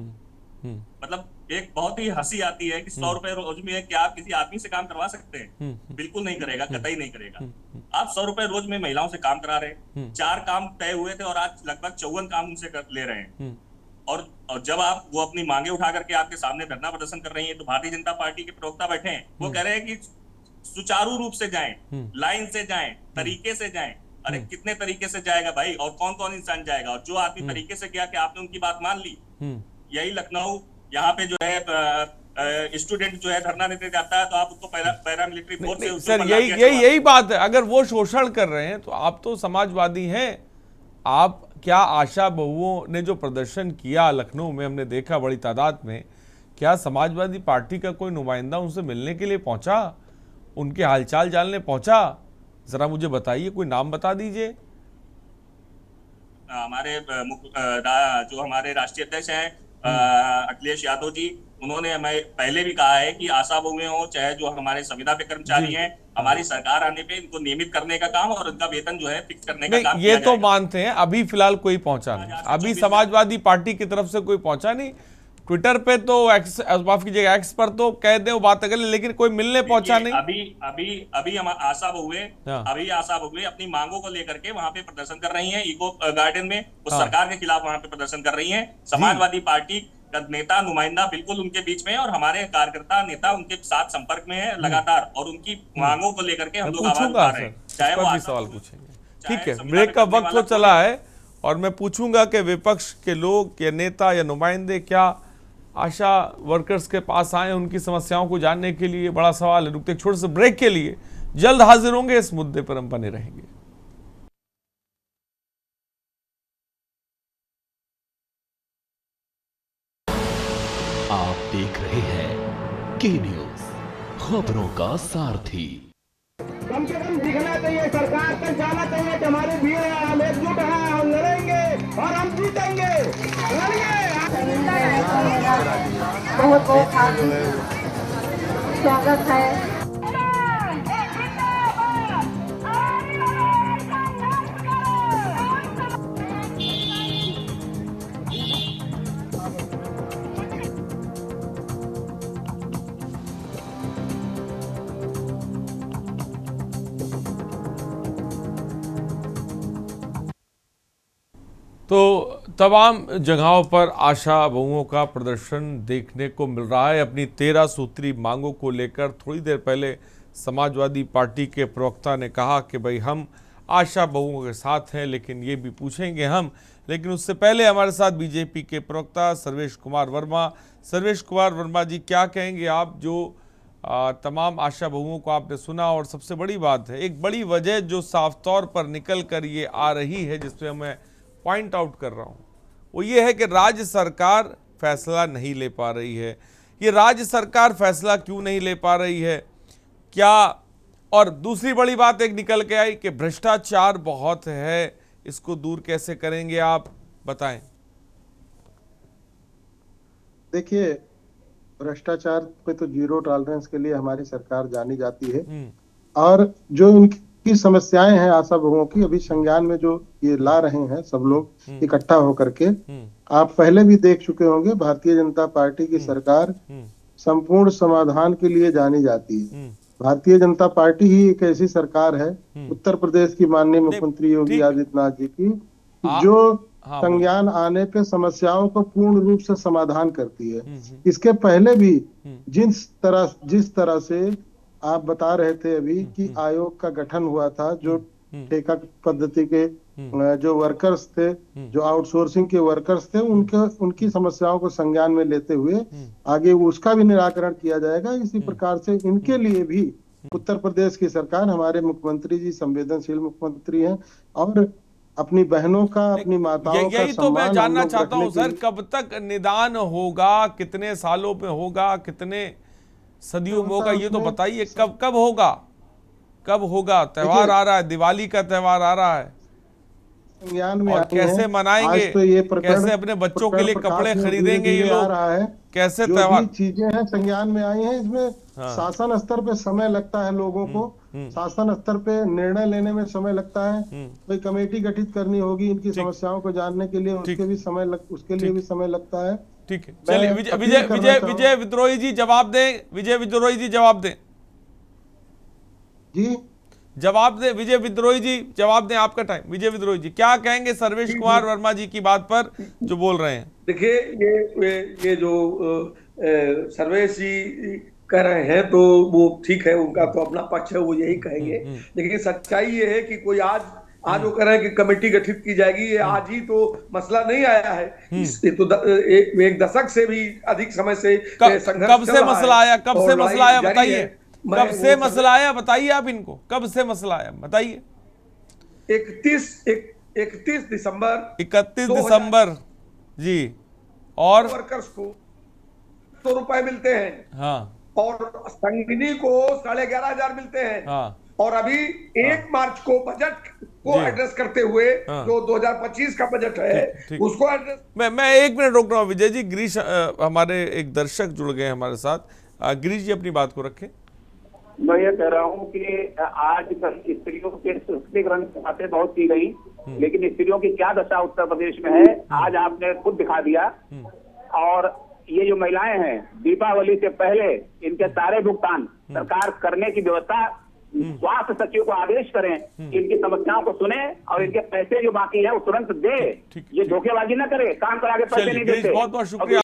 मतलब एक बहुत ही हंसी आती है कि 100 रुपए रोज में क्या आप किसी आदमी से काम करवा सकते हैं? बिल्कुल नहीं करेगा, कतई नहीं करेगा। आप 100 रुपए रोज में महिलाओं से काम करा रहे हैं। 4 काम तय हुए थे और आज लगभग 54 काम उनसे ले रहे हैं। और जब आप वो अपनी मांगे उठा करके आपके सामने धरना प्रदर्शन कर रही है, तो भारतीय जनता पार्टी के प्रवक्ता बैठे हैं, वो कह रहे हैं कि सुचारू रूप से जाएं, लाइन से जाएं, तरीके से जाएं। अरे कितने तरीके से जाएगा भाई, और कौन कौन इंसान जाएगा? और जो आदमी तरीके से गया, कि आपने उनकी बात मान ली? यही लखनऊ यहाँ पे जो है स्टूडेंट जो है धरना देते जाता है, तो आप उसको पैरामिलिट्री फोर्स से सर यही बात है। अगर वो शोषण कर रहे हैं तो आप तो समाजवादी हैं। आप क्या आशा बहुओं ने जो प्रदर्शन किया लखनऊ में, हमने देखा बड़ी तादाद में, क्या समाजवादी पार्टी का कोई नुमाइंदा उनसे मिलने के लिए पहुंचा, उनके हालचाल जानने पहुंचा? जरा मुझे बताइए, कोई नाम बता दीजिए। हमारे जो हमारे राष्ट्रीय अध्यक्ष हैं अखिलेश यादव जी, उन्होंने हमें पहले भी कहा है कि आशा बहुएं हो, चाहे जो हमारे संविदा पे कर्मचारी हैं, हमारी सरकार आने पे इनको नियमित करने का काम और उनका वेतन जो है फिक्स करने का काम ये तो मानते हैं। अभी फिलहाल कोई पहुंचा नहीं, अभी समाजवादी पार्टी की तरफ से कोई पहुंचा नहीं। ट्विटर पे तो माफ कीजिएगा एक्स पर तो कह दे वो बात कर ले, लेकिन कोई मिलने पहुंचा नहीं। अभी हम आशा बहुएं अपनी मांगों को लेकर के वहां पे प्रदर्शन कर रही हैं, इको गार्डन में उस सरकार के खिलाफ वहां पे प्रदर्शन कर रही हैं। समाजवादी पार्टी का नेता नुमाइंदा बिल्कुल उनके बीच में, और हमारे कार्यकर्ता नेता उनके साथ संपर्क में है लगातार, और उनकी मांगों को लेकर के हम लोग आवाज उठा रहे हैं। चाहे वो सवाल पूछेंगे, ठीक है। ब्रेक का वक्त तो चला है और मैं पूछूंगा कि विपक्ष के लोग या नेता या नुमाइंदे क्या आशा वर्कर्स के पास आए उनकी समस्याओं को जानने के लिए? बड़ा सवाल है। रुकते छोटे से ब्रेक के लिए, जल्द हाजिर होंगे। इस मुद्दे पर हम बने रहेंगे। आप देख रहे हैं के न्यूज, खबरों का सारथी। कम से कम दिखना चाहिए, सरकार तक जाना चाहिए कि हमारी भीड़ है, हम एकजुट हैं, हम लड़ेंगे और हम जीतेंगे। बहुत बहुत स्वागत है। तो तमाम जगहों पर आशा बहुओं का प्रदर्शन देखने को मिल रहा है अपनी 13 सूत्री मांगों को लेकर। थोड़ी देर पहले समाजवादी पार्टी के प्रवक्ता ने कहा कि भाई हम आशा बहुओं के साथ हैं, लेकिन ये भी पूछेंगे हम। लेकिन उससे पहले हमारे साथ बीजेपी के प्रवक्ता सर्वेश कुमार वर्मा। सर्वेश कुमार वर्मा जी, क्या कहेंगे आप? जो तमाम आशा बहुओं को आपने सुना, और सबसे बड़ी बात है, एक बड़ी वजह जो साफ तौर पर निकल कर ये आ रही है, जिसपे मैं पॉइंट आउट कर रहा हूं, वो ये है कि राज्य सरकार फैसला नहीं ले पा रही है। ये राज्य सरकार फैसला क्यों नहीं ले पा रही है क्या? और दूसरी बड़ी बात एक निकल के आई कि भ्रष्टाचार बहुत है, इसको दूर कैसे करेंगे आप, बताएं। देखिए, भ्रष्टाचार पे तो जीरो टॉलरेंस के लिए हमारी सरकार जानी जाती है, और जो उनकी की समस्याएं हैं आशा बहुओं की, अभी संज्ञान में जो ये ला रहे हैं सब लोग इकट्ठा होकर के। आप पहले भी देख चुके होंगे, भारतीय जनता पार्टी की सरकार संपूर्ण समाधान के लिए जानी जाती है। भारतीय जनता पार्टी ही एक ऐसी सरकार है उत्तर प्रदेश की माननीय मुख्यमंत्री योगी आदित्यनाथ जी की, जो संज्ञान आने पे समस्याओं को पूर्ण रूप से समाधान करती है। इसके पहले भी जिस तरह से आप बता रहे थे अभी कि आयोग का गठन हुआ था, जो ठेका पद्धति के जो वर्कर्स थे, जो आउटसोर्सिंग के वर्कर्स थे, उनकी समस्याओं को संज्ञान में लेते हुए आगे उसका भी निराकरण किया जाएगा। इसी प्रकार से इनके लिए भी उत्तर प्रदेश की सरकार, हमारे मुख्यमंत्री जी संवेदनशील मुख्यमंत्री हैं और अपनी बहनों का, अपनी माताओं का यही तो मैं जानना चाहता हूं सर, कब तक निदान होगा, कितने सालों में होगा, कितने सदियों में होगा, ये तो बताइए। कब होगा, कब होगा? त्योहार आ रहा है, दिवाली का त्योहार आ रहा है, और कैसे मनाएंगे, तो कैसे अपने बच्चों के लिए कपड़े खरीदेंगे ये लोग, कैसे त्योहार? चीजें हैं संज्ञान में आई हैं, इसमें शासन स्तर पे समय लगता है, लोगों को शासन स्तर पे निर्णय लेने में समय लगता है। कोई कमेटी गठित करनी होगी इनकी समस्याओं को जानने के लिए, उसके लिए भी समय लगता है। ठीक है, चलिए विजय विद्रोही जी जवाब दें। विजय विद्रोही जी जवाब दें जी, जवाब दें विजय विद्रोही जी, जवाब दें, आपका टाइम। विजय विद्रोही जी क्या कहेंगे सर्वेश कुमार वर्मा जी की बात पर जो बोल रहे हैं? देखिए ये जो सर्वेश जी कह रहे हैं तो वो ठीक है, उनका तो अपना पक्ष है, वो यही कहेंगे। लेकिन सच्चाई ये है कि कोई आज वो कह रहे हैं कि कमेटी गठित की जाएगी, ये आज ही तो मसला नहीं आया है, ये तो एक दशक से भी अधिक समय से संघर्ष। कब से मसला आया, कब से मसला आया बताइए, कब से मसला आया बताइए आप इनको, कब से मसला आया बताइए? 31 दिसंबर जी। और वर्कर्स को 100 रुपए मिलते हैं, हाँ, और संगिनी को 11,500 मिलते हैं, हाँ। और अभी 1 मार्च को बजट को एड्रेस करते हुए, हाँ, जो 2025 का बजट है उसको एड्रेस। मैं 1 मिनट रोक रहा हूँ विजय जी। गिरीश हमारे एक दर्शक जुड़ गए हमारे साथ। गिरीश जी अपनी बात को रखें। मैं ये कह रहा हूँ कि आज स्त्रियों के सशक्तिकरण की बातें बहुत की गई, लेकिन स्त्रियों की क्या दशा उत्तर प्रदेश में है आज आपने खुद दिखा दिया। और ये जो महिलाएं हैं, दीपावली से पहले इनके सारे भुगतान सरकार करने की व्यवस्था, स्वास्थ्य सचिव को आदेश करें, इनकी समस्याओं को सुने और इनके पैसे जो बाकी है वो तुरंत दे। ये धोखेबाजी ना करे, काम करा के पैसे नहीं देते। बहुत बहुत शुक्रिया,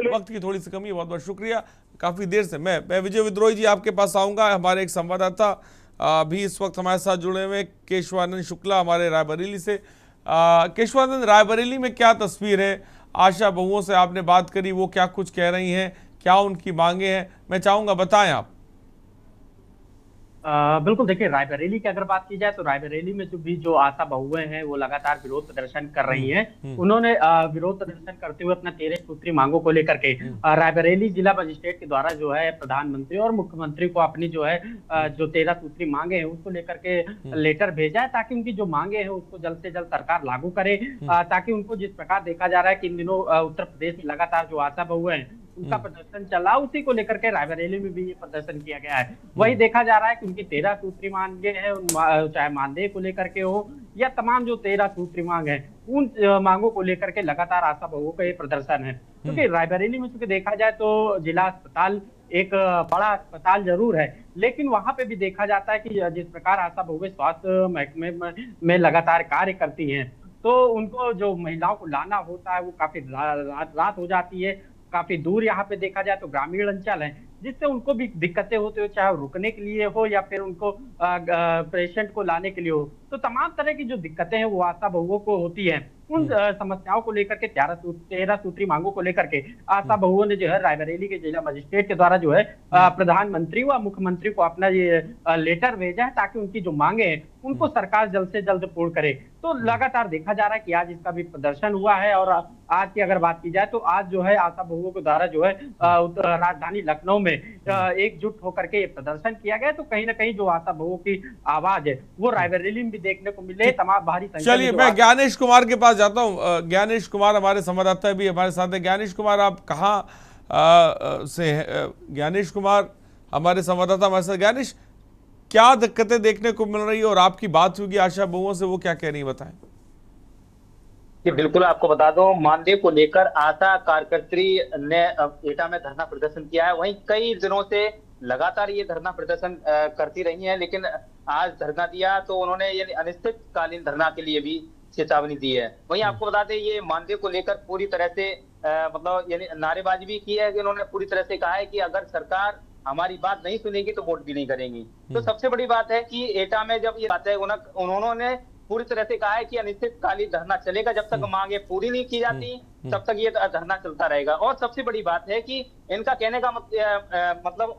वक्त की थोड़ी सी कमी है, बहुत बहुत शुक्रिया। काफी देर से मैं विजय विद्रोही जी आपके पास आऊंगा। हमारे एक संवाददाता भी इस वक्त हमारे साथ जुड़े हुए, केशवानंद शुक्ला हमारे रायबरेली से। केशवानंद, रायबरेली में क्या तस्वीर है? आशा बहुओं से आपने बात करी, वो क्या कुछ कह रही हैं, क्या उनकी मांगे हैं, मैं चाहूंगा बताएं आप। बिल्कुल, देखिए रायबरेली की अगर बात की जाए तो रायबरेली में जो आशा बहुएं हैं वो लगातार विरोध प्रदर्शन कर रही हैं। उन्होंने विरोध प्रदर्शन करते हुए अपना 13 सूत्री मांगों को लेकर के रायबरेली जिला मजिस्ट्रेट के द्वारा जो है प्रधानमंत्री और मुख्यमंत्री को अपनी जो है जो 13 सूत्री मांगे हैं उसको लेकर के लेटर भेजा है, ताकि उनकी जो मांगे हैं उसको जल्द से जल्द सरकार लागू करे। ताकि उनको जिस प्रकार देखा जा रहा है कि इन दिनों उत्तर प्रदेश में लगातार जो आशा बहुएं हैं उनका प्रदर्शन चला, उसी को लेकर के रायबरेली में भी ये प्रदर्शन किया गया है। वही देखा जा रहा है कि उनकी 13 सूत्री मांगे हैं, चाहे मानदेय को लेकर के हो या तमाम जो 13 सूत्री मांग है, उन मांगों को लेकर के लगातार आशा बहुओं का ये प्रदर्शन है। क्योंकि रायबरेली में चूंकि देखा जाए तो जिला अस्पताल एक बड़ा अस्पताल जरूर है, लेकिन वहां पे भी देखा जाता है कि जिस प्रकार आशा बहुएं स्वास्थ्य महकमे में लगातार कार्य करती हैं, तो उनको जो महिलाओं को लाना होता है वो काफी रात हो जाती है। काफी दूर यहाँ पे देखा जाए तो ग्रामीण अंचल है, जिससे उनको भी दिक्कतें होती हो, चाहे रुकने के लिए हो या फिर उनको पेशेंट को लाने के लिए हो। तो तमाम तरह की जो दिक्कतें हैं वो आशा बहुओं को होती हैं। उन समस्याओं को लेकर के 13 सूत्री मांगों को लेकर के आशा बहुओं ने जो है रायबरेली के जिला मजिस्ट्रेट के द्वारा जो है प्रधानमंत्री व मुख्यमंत्री को अपना ये लेटर भेजा है, ताकि उनकी जो मांगे हैं उनको सरकार जल्द से जल्द पूर्ण करे। तो लगातार देखा जा रहा है कि आज इसका भी प्रदर्शन हुआ है। और आज की अगर बात की जाए तो आज जो है आशा बहुओं के द्वारा जो है राजधानी लखनऊ में एकजुट होकर के ये प्रदर्शन किया गया। तो कहीं ना कहीं जो आशा बहुओं की आवाज है वो रायबरेली में भी देखने को मिले। तमाम भारी संख्या। चलिए मैं ज्ञानेश कुमार के पास जाता हूँ। ज्ञानेश कुमार हमारे संवाददाता भी हमारे साथ है। ज्ञानेश कुमार, आप कहाँ से हैं? ज्ञानेश कुमार हमारे संवाददाता हमारे साथ। ज्ञानेश, क्या दिक्कतें देखने को मिल रही है और आपकी बात होगी आशा बहुओं से, वो क्या कह रही है बताएं। कि बिल्कुल आपको बता दो, मानदेय को लेकर आशा कार्यकर्त्री ने एटा में धरना प्रदर्शन किया है। वहीं कई दिनों से लगातार ये धरना प्रदर्शन करती रही हैं, लेकिन आज धरना दिया तो उन्होंने ये अनिश्चितकालीन धरना के लिए भी चेतावनी दी है। वहीं आपको बता दें, ये मानदेय को लेकर पूरी तरह से मतलब यानी नारेबाजी भी की है कि उन्होंने पूरी तरह से कहा है कि अगर सरकार हमारी बात नहीं सुनेगी तो वोट भी नहीं करेंगी। तो सबसे बड़ी बात है कि एटा में जब ये बात है उन्होंने पूरी तरह से कहा है कि अनिश्चितकालीन धरना चलेगा, जब तक मांगे पूरी नहीं की जाती तब तक ये धरना चलता रहेगा। और सबसे बड़ी बात है कि इनका कहने का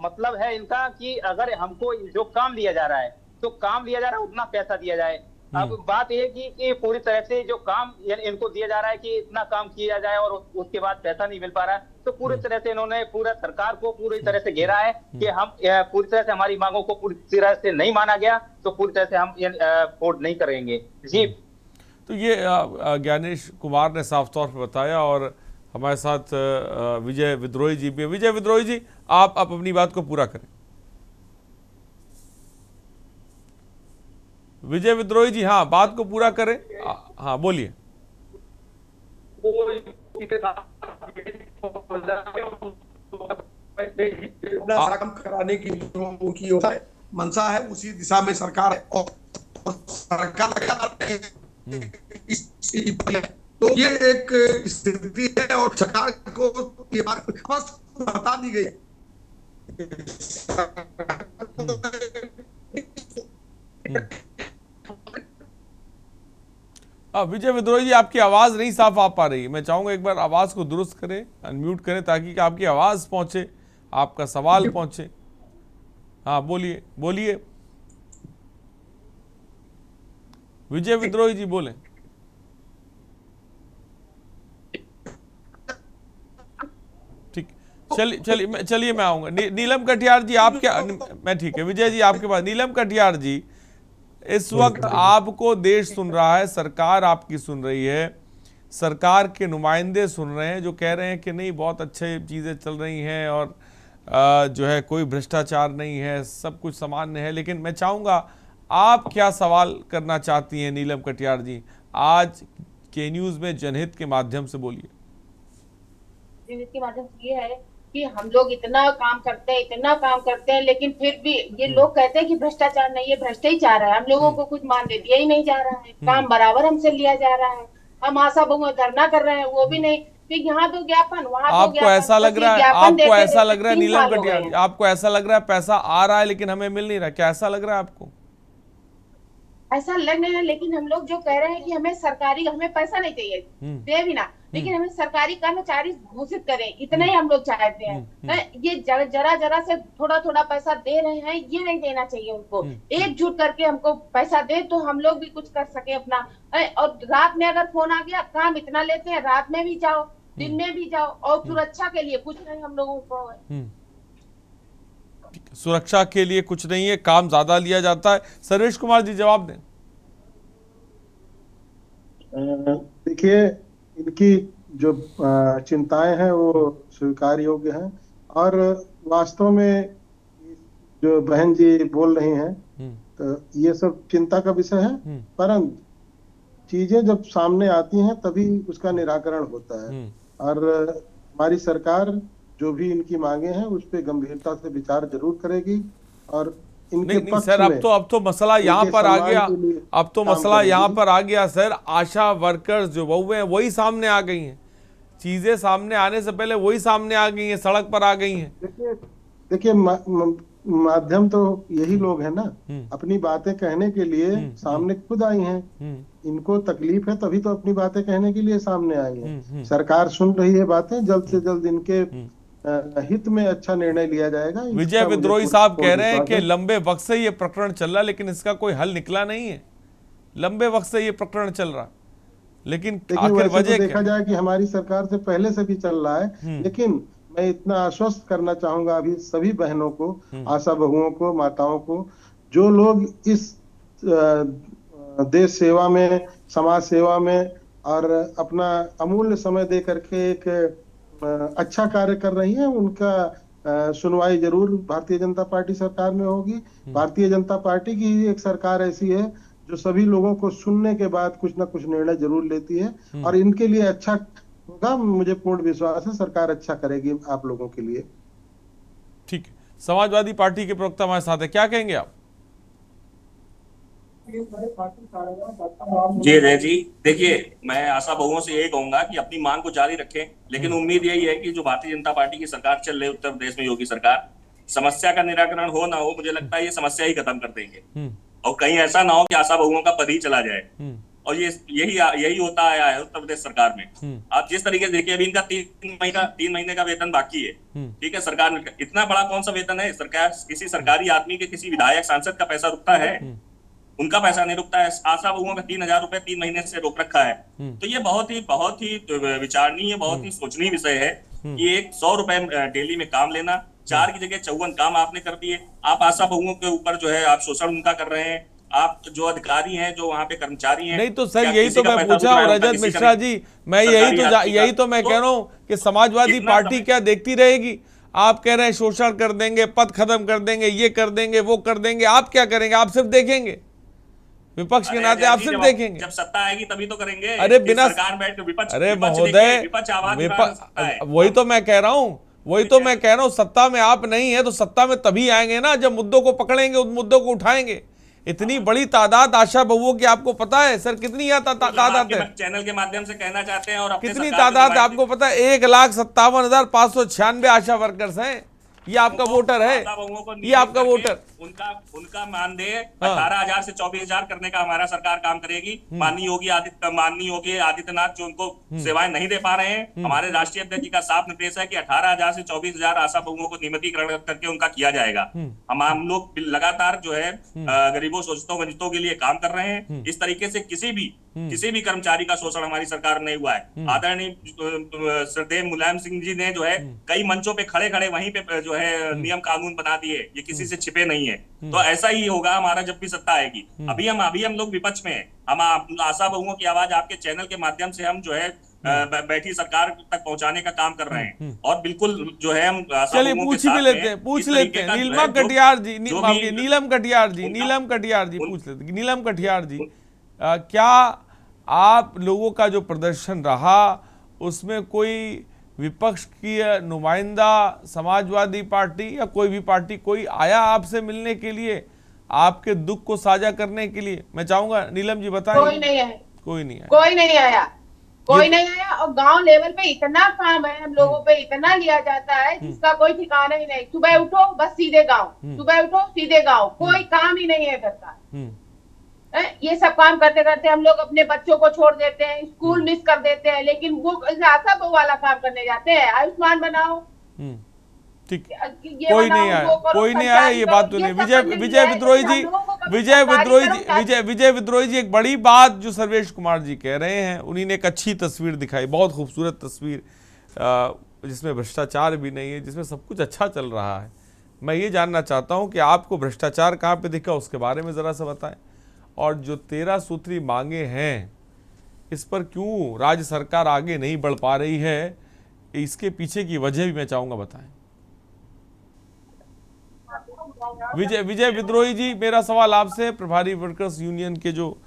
मतलब है इनका कि अगर हमको जो काम दिया जा रहा है तो काम दिया जा रहा है उतना पैसा दिया जाए। अब बात यह कि पूरी तरह से जो काम इनको दिया जा रहा है कि इतना काम किया जाए और उसके बाद पैसा नहीं मिल पा रहा है, तो पूरी तरह से इन्होंने पूरा सरकार को पूरी तरह से घेरा है कि हम पूरी तरह से हमारी मांगों को पूरी तरह से नहीं माना गया तो पूरी तरह से हम वोट नहीं करेंगे। जी, तो ये ज्ञानेश कुमार ने साफ तौर पर बताया और हमारे साथ विजय विद्रोही जी भी। विजय विद्रोही जी, आप अपनी बात को पूरा करें। विजय विद्रोही जी, हाँ, बात को पूरा करें। हाँ, बोलिए। सारा काम कराने की जो उनकी मंशा है उसी दिशा में सरकार है और सरकार तो ये एक स्थिति है और सरकार को ये बात स्पष्ट बता दी गई। विजय विद्रोही जी, आपकी आवाज नहीं साफ आ पा रही। मैं चाहूंगा एक बार आवाज को दुरुस्त करें, अनम्यूट करें ताकि आपकी आवाज पहुंचे, आपका सवाल पहुंचे। हाँ, बोलिए बोलिए विजय विद्रोही जी, बोलें। ठीक, चलिए मैं आऊंगा। नीलम कटियार जी, आप क्या, मैं ठीक है। विजय जी आपके पास। नीलम कटियार जी, इस वक्त आपको देश सुन रहा है, सरकार आपकी सुन रही है, सरकार के नुमाइंदे सुन रहे हैं जो कह रहे हैं कि नहीं बहुत अच्छे चीज़ें चल रही हैं और जो है कोई भ्रष्टाचार नहीं है, सब कुछ सामान्य है। लेकिन मैं चाहूँगा आप क्या सवाल करना चाहती हैं नीलम कटियार जी, आज के न्यूज़ में जनहित के माध्यम से बोलिए। जनहित के माध्यम से ये है कि हम लोग इतना काम करते हैं लेकिन फिर भी ये लोग कहते हैं कि भ्रष्टाचार नहीं है, भ्रष्टाचार है। हम लोगों को कुछ मानदेय दिया ही नहीं जा रहा है, काम बराबर हमसे लिया जा रहा है। हम आशा बहुओं धरना कर रहे हैं, वो भी नहीं, फिर यहाँ तो ज्ञापन, वहाँ तो आपको ऐसा लग रहा है, आपको ऐसा लग रहा है नीलम कटियार, आपको ऐसा लग रहा है पैसा आ रहा है लेकिन हमें मिल नहीं रहा, क्या ऐसा लग रहा है आपको? ऐसा लग नहीं रहा, लेकिन हम लोग जो कह रहे हैं कि हमें सरकारी, हमें पैसा नहीं चाहिए, दे भी ना, लेकिन हमें सरकारी कर्मचारी घोषित करें, इतना ही हम लोग चाहते हैं। ये जरा से थोड़ा पैसा दे रहे हैं, ये नहीं देना चाहिए उनको। एकजुट करके हमको पैसा दे तो हम लोग भी कुछ कर सके अपना। और रात में अगर फोन आ गया, काम इतना लेते हैं, रात में भी जाओ, दिन में भी जाओ, और सुरक्षा के लिए कुछ नहीं हम लोगों को है। सुरक्षा के लिए कुछ नहीं है, काम ज्यादा लिया जाता है। सर्वेश कुमार जी जवाब दें। देखिए, इनकी जो चिंताएं हैं वो स्वीकार योग्य हैं और वास्तव में जो बहन जी बोल रही हैं तो ये सब चिंता का विषय है, परंतु चीजें जब सामने आती हैं तभी उसका निराकरण होता है। और हमारी सरकार जो भी इनकी मांगे हैं उस पर गंभीरता से विचार जरूर करेगी और इनके नहीं सर, अब तो मसला यहाँ पर आ गया, अब तो मसला यहाँ पर आ गया सर। आशा वर्कर्स जो बहु हैं वही सामने आ गई हैं, चीजें सामने आने से पहले वही सामने आ गई हैं, सड़क पर आ गई हैं। देखिए माध्यम तो यही लोग हैं ना, अपनी बातें कहने के लिए सामने खुद आई हैं। इनको तकलीफ है तभी तो अपनी बातें कहने के लिए सामने आई हैं। सरकार सुन रही है बातें, जल्द से जल्द इनके हित में अच्छा निर्णय लिया जाएगा। विजय विद्रोही साहब कह रहे हैं कि लंबे वक्त से ये प्रकरण चल रहा है लेकिन इसका कोई हल निकला नहीं है। लंबे वक्त से ये प्रकरण चल रहा, लेकिन आखिर वजह देखा जाए कि हमारी सरकार से पहले से भी चल रहा है। लेकिन मैं इतना आश्वस्त करना चाहूंगा अभी सभी बहनों को, आशा बहुओं को, माताओं को, जो लोग इस देश सेवा में, समाज सेवा में और अपना अमूल्य समय दे करके एक अच्छा कार्य कर रही हैं, उनका सुनवाई जरूर भारतीय जनता पार्टी सरकार में होगी। भारतीय जनता पार्टी की ही एक सरकार ऐसी है जो सभी लोगों को सुनने के बाद कुछ ना कुछ निर्णय जरूर लेती है और इनके लिए अच्छा होगा। मुझे पूर्ण विश्वास है सरकार अच्छा करेगी आप लोगों के लिए। ठीक है, समाजवादी पार्टी के प्रवक्ता हमारे साथ है, क्या कहेंगे आप? जी अजय जी, देखिए मैं आशा बहुओं से यही कहूंगा कि अपनी मांग को जारी रखें, लेकिन उम्मीद यही है कि जो भारतीय जनता पार्टी की सरकार चल रही है उत्तर प्रदेश में, योगी सरकार, समस्या का निराकरण हो ना हो, मुझे लगता है ये समस्या ही खत्म कर देंगे और कहीं ऐसा ना हो कि आशा बहुओं का पद ही चला जाए। और यही होता आया है उत्तर प्रदेश सरकार में। आप जिस तरीके से देखिए, अभी इनका 3 महीने का वेतन बाकी है, ठीक है, सरकार में इतना बड़ा कौन सा वेतन है? सरकार किसी सरकारी आदमी के, किसी विधायक सांसद का पैसा रुकता है? उनका पैसा नहीं रुकता है। आशा बहुओं का 3,000 रुपए 3 महीने से रोक रखा है। तो ये बहुत ही विचारणीय, बहुत ही सोचनीय विषय है कि एक 100 रुपए डेली में काम लेना, 4 की जगह 54 काम आपने कर दिए। आप आशा बहुओं के ऊपर जो है आप शोषण उनका कर रहे हैं। आप जो अधिकारी हैं, जो वहाँ पे कर्मचारी हैं, नहीं तो सर यही तो मैं पूछा हूँ रजत मिश्रा जी, मैं यही तो मैं कह रहा हूँ कि समाजवादी पार्टी क्या देखती रहेगी? आप कह रहे हैं शोषण कर देंगे, पद खत्म कर देंगे, ये कर देंगे, वो कर देंगे, आप क्या करेंगे? आप सिर्फ देखेंगे, विपक्ष के नाते आप सिर्फ देखेंगे। जब सत्ता आएगी तभी तो करेंगे। अरे बिना सरकार बैठ विपक्ष, अरे महोदय, वही तो मैं कह रहा हूँ, सत्ता में आप नहीं है तो सत्ता में तभी आएंगे ना जब मुद्दों को पकड़ेंगे, उन मुद्दों को उठाएंगे। इतनी बड़ी तादाद आशा बहुओं की आपको पता है सर? कितनी तादाद है? चैनल के माध्यम से कहना चाहते हैं। और कितनी तादाद आपको पता है? 1,57,596 आशा वर्कर्स हैं। ये आपका वोटर है, ये आपका वोटर। उनका मानदेय 18,000 से 24,000 करने का हमारा सरकार काम करेगी। माननीय योगी आदित्यनाथ जो उनको सेवाएं नहीं दे पा रहे हैं, हमारे राष्ट्रीय अध्यक्ष जी का साफ निर्देश है कि 18,000 से 24,000 आशा बहुओं को नियमितीकरण करके उनका किया जाएगा। हम लोग लगातार जो है गरीबों, शोषितों, वंचितों के लिए काम कर रहे हैं। इस तरीके से किसी भी कर्मचारी का शोषण हमारी सरकार नहीं हुआ है। आदरणीय श्रद्धेय मुलायम सिंह जी ने जो है कई मंचों पे खड़े वहीं पे जो है नियम कानून बना दिए। ये किसी से छिपे नहीं है। तो ऐसा ही होगा हमारा जब भी सत्ता आएगी। अभी हम लोग विपक्ष में हैं। हम आशा बहुओं की आवाज आपके चैनल के माध्यम से हम जो है बैठी सरकार तक पहुंचाने का काम कर रहे हैं। और बिल्कुल जो है हम चलिए पूछ लेते हैं नीलम कटियार जी, नीलम कटियार जी पूछ लेते। नीलम कटियार जी, क्या आप लोगों का जो प्रदर्शन रहा उसमें कोई विपक्ष की नुमाइंदा, समाजवादी पार्टी या कोई भी पार्टी, कोई आया आपसे मिलने के लिए, आपके दुख को साझा करने के लिए? मैं चाहूंगा नीलम जी बताएं। कोई नहीं आया। कोई नहीं आया। और गांव लेवल पे इतना काम है, हम लोगों पे इतना लिया जाता है जिसका कोई ठिकाना ही नहीं। सुबह उठो बस सीधे गाँव, सुबह उठो सीधे गाँव, कोई काम ही नहीं है घर का। ये सब काम करते करते हम लोग अपने बच्चों को छोड़ देते हैं, स्कूल मिस कर देते हैं, लेकिन वो आशा बहु वाला काम करने जाते हैं। आयुष्मान बनाओ, ठीक, कोई नहीं आया, ये बात तो नहीं। विजय विद्रोही जी एक बड़ी बात जो सर्वेश कुमार जी कह रहे हैं, उन्हीं ने एक अच्छी तस्वीर दिखाई, बहुत खूबसूरत तस्वीर, जिसमें भ्रष्टाचार भी नहीं है, जिसमें सब कुछ अच्छा चल रहा है। मैं ये जानना चाहता हूँ कि आपको भ्रष्टाचार कहाँ पे दिखा, उसके बारे में जरा सा बताएं। और जो 13 सूत्री मांगे हैं, इस पर क्यों राज्य सरकार आगे नहीं बढ़ पा रही है, इसके पीछे की वजह भी मैं चाहूंगा बताएं। विजय विद्रोही जी, मेरा सवाल आपसे, प्रभारी वर्कर्स यूनियन के जो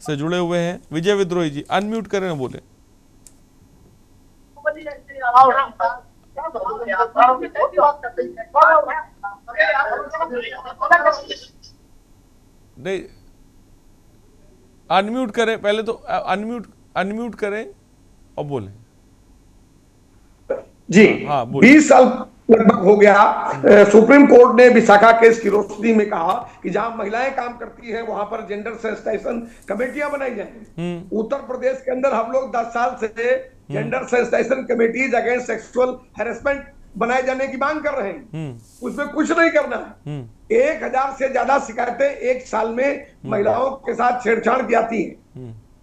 से जुड़े हुए हैं। विजय विद्रोही जी अनम्यूट करें और बोले। नहीं, अनम्यूट करें पहले तो, अनम्यूट करें और बोलें। जी हाँ, 20 साल लगभग हो गया। सुप्रीम कोर्ट ने विशाखा केस की रोशनी में कहा कि जहां महिलाएं काम करती हैं वहां पर जेंडर सेंसिटाइजेशन कमेटियां बनाई जाएंगी। उत्तर प्रदेश के अंदर हम लोग 10 साल से gender sensitisation committees against sexual harassment बनाए जाने की मांग कर रहे हैं। उसमें कुछ नहीं करना है। 1000 से ज्यादा शिकायतें एक साल में महिलाओं के साथ छेड़छाड़ की आती है।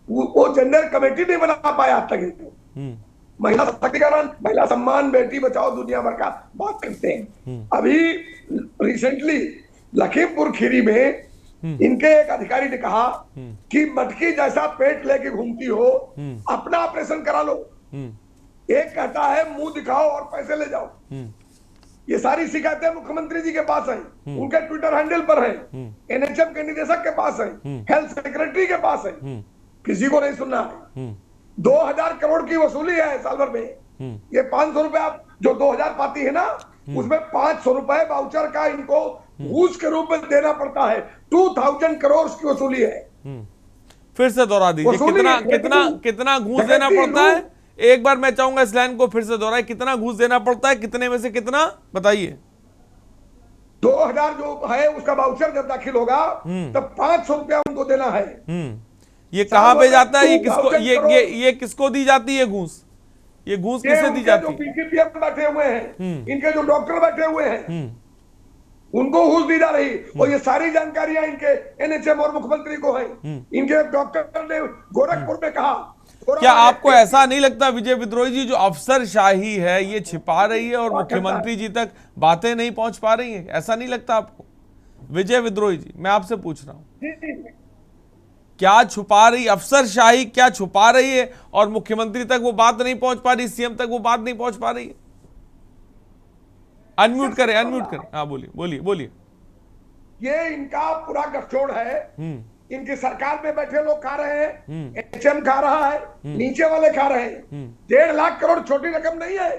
वो जेंडर कमेटी नहीं बना पाया आज तक। महिला सशक्तिकरण, महिला सम्मान, बेटी बचाओ, दुनिया भर का बात करते हैं। अभी रिसेंटली लखीमपुर खीरी में इनके एक अधिकारी ने कहा कि मटकी जैसा पेट लेके घूमती हो, अपना ऑपरेशन करा लो। एक कहता है मुंह दिखाओ और पैसे ले जाओ। ये सारी शिकायतें मुख्यमंत्री जी के पास हैं, उनके ट्विटर हैंडल पर हैं, एनएचएम के निदेशक के पास हैं, हेल्थ सेक्रेटरी के पास है, किसी को नहीं सुनना है। 2000 करोड़ की वसूली है साल भर में। ये 500 रुपए आप जो 2000 पाती है ना, उसमें 500 रुपए वाउचर का इनको घूस के रूप में देना पड़ता है। 2000 करोड़ की वसूली है। फिर से दोहरा दीजिए, कितना घूस देना पड़ता है? एक बार मैं चाहूंगा इस लाइन को फिर से दोहराए, कितना घूस देना पड़ता है, कितने में से कितना बताइए? 2000 जो है उसका वाउचर जब दाखिल होगा तब 500 रुपया उनको देना है। ये कहाँ पे जाता है? ये किसको दी जाती है घूस? ये घूस किसे दी जाती है? पीसीपीएम बैठे हुए हैं, इनके जो डॉक्टर बैठे हुए हैं, उनको घूस दी जा रही। और ये सारी जानकारियां इनके एनएचएम और मुख्यमंत्री को है। इनके डॉक्टर ने गोरखपुर में कहा। क्या आपको ऐसा नहीं लगता विजय विद्रोही जी, जो अफसरशाही है ये छिपा रही है और मुख्यमंत्री जी तक बातें नहीं पहुंच पा रही है? ऐसा नहीं लगता आपको विजय विद्रोही जी? मैं आपसे पूछ रहा हूं, क्या छुपा रही अफसरशाही, क्या छुपा रही है और मुख्यमंत्री तक वो बात नहीं पहुंच पा रही, सीएम तक वो बात नहीं पहुंच पा रही है? अनम्यूट करें। हाँ बोलिए। ये इनका पूरा गठजोड़ है। इनकी सरकार में बैठे लोग खा रहे हैं, एचएम खा रहा है, नीचे वाले खा रहे हैं। 1.5 लाख करोड़ छोटी रकम नहीं है।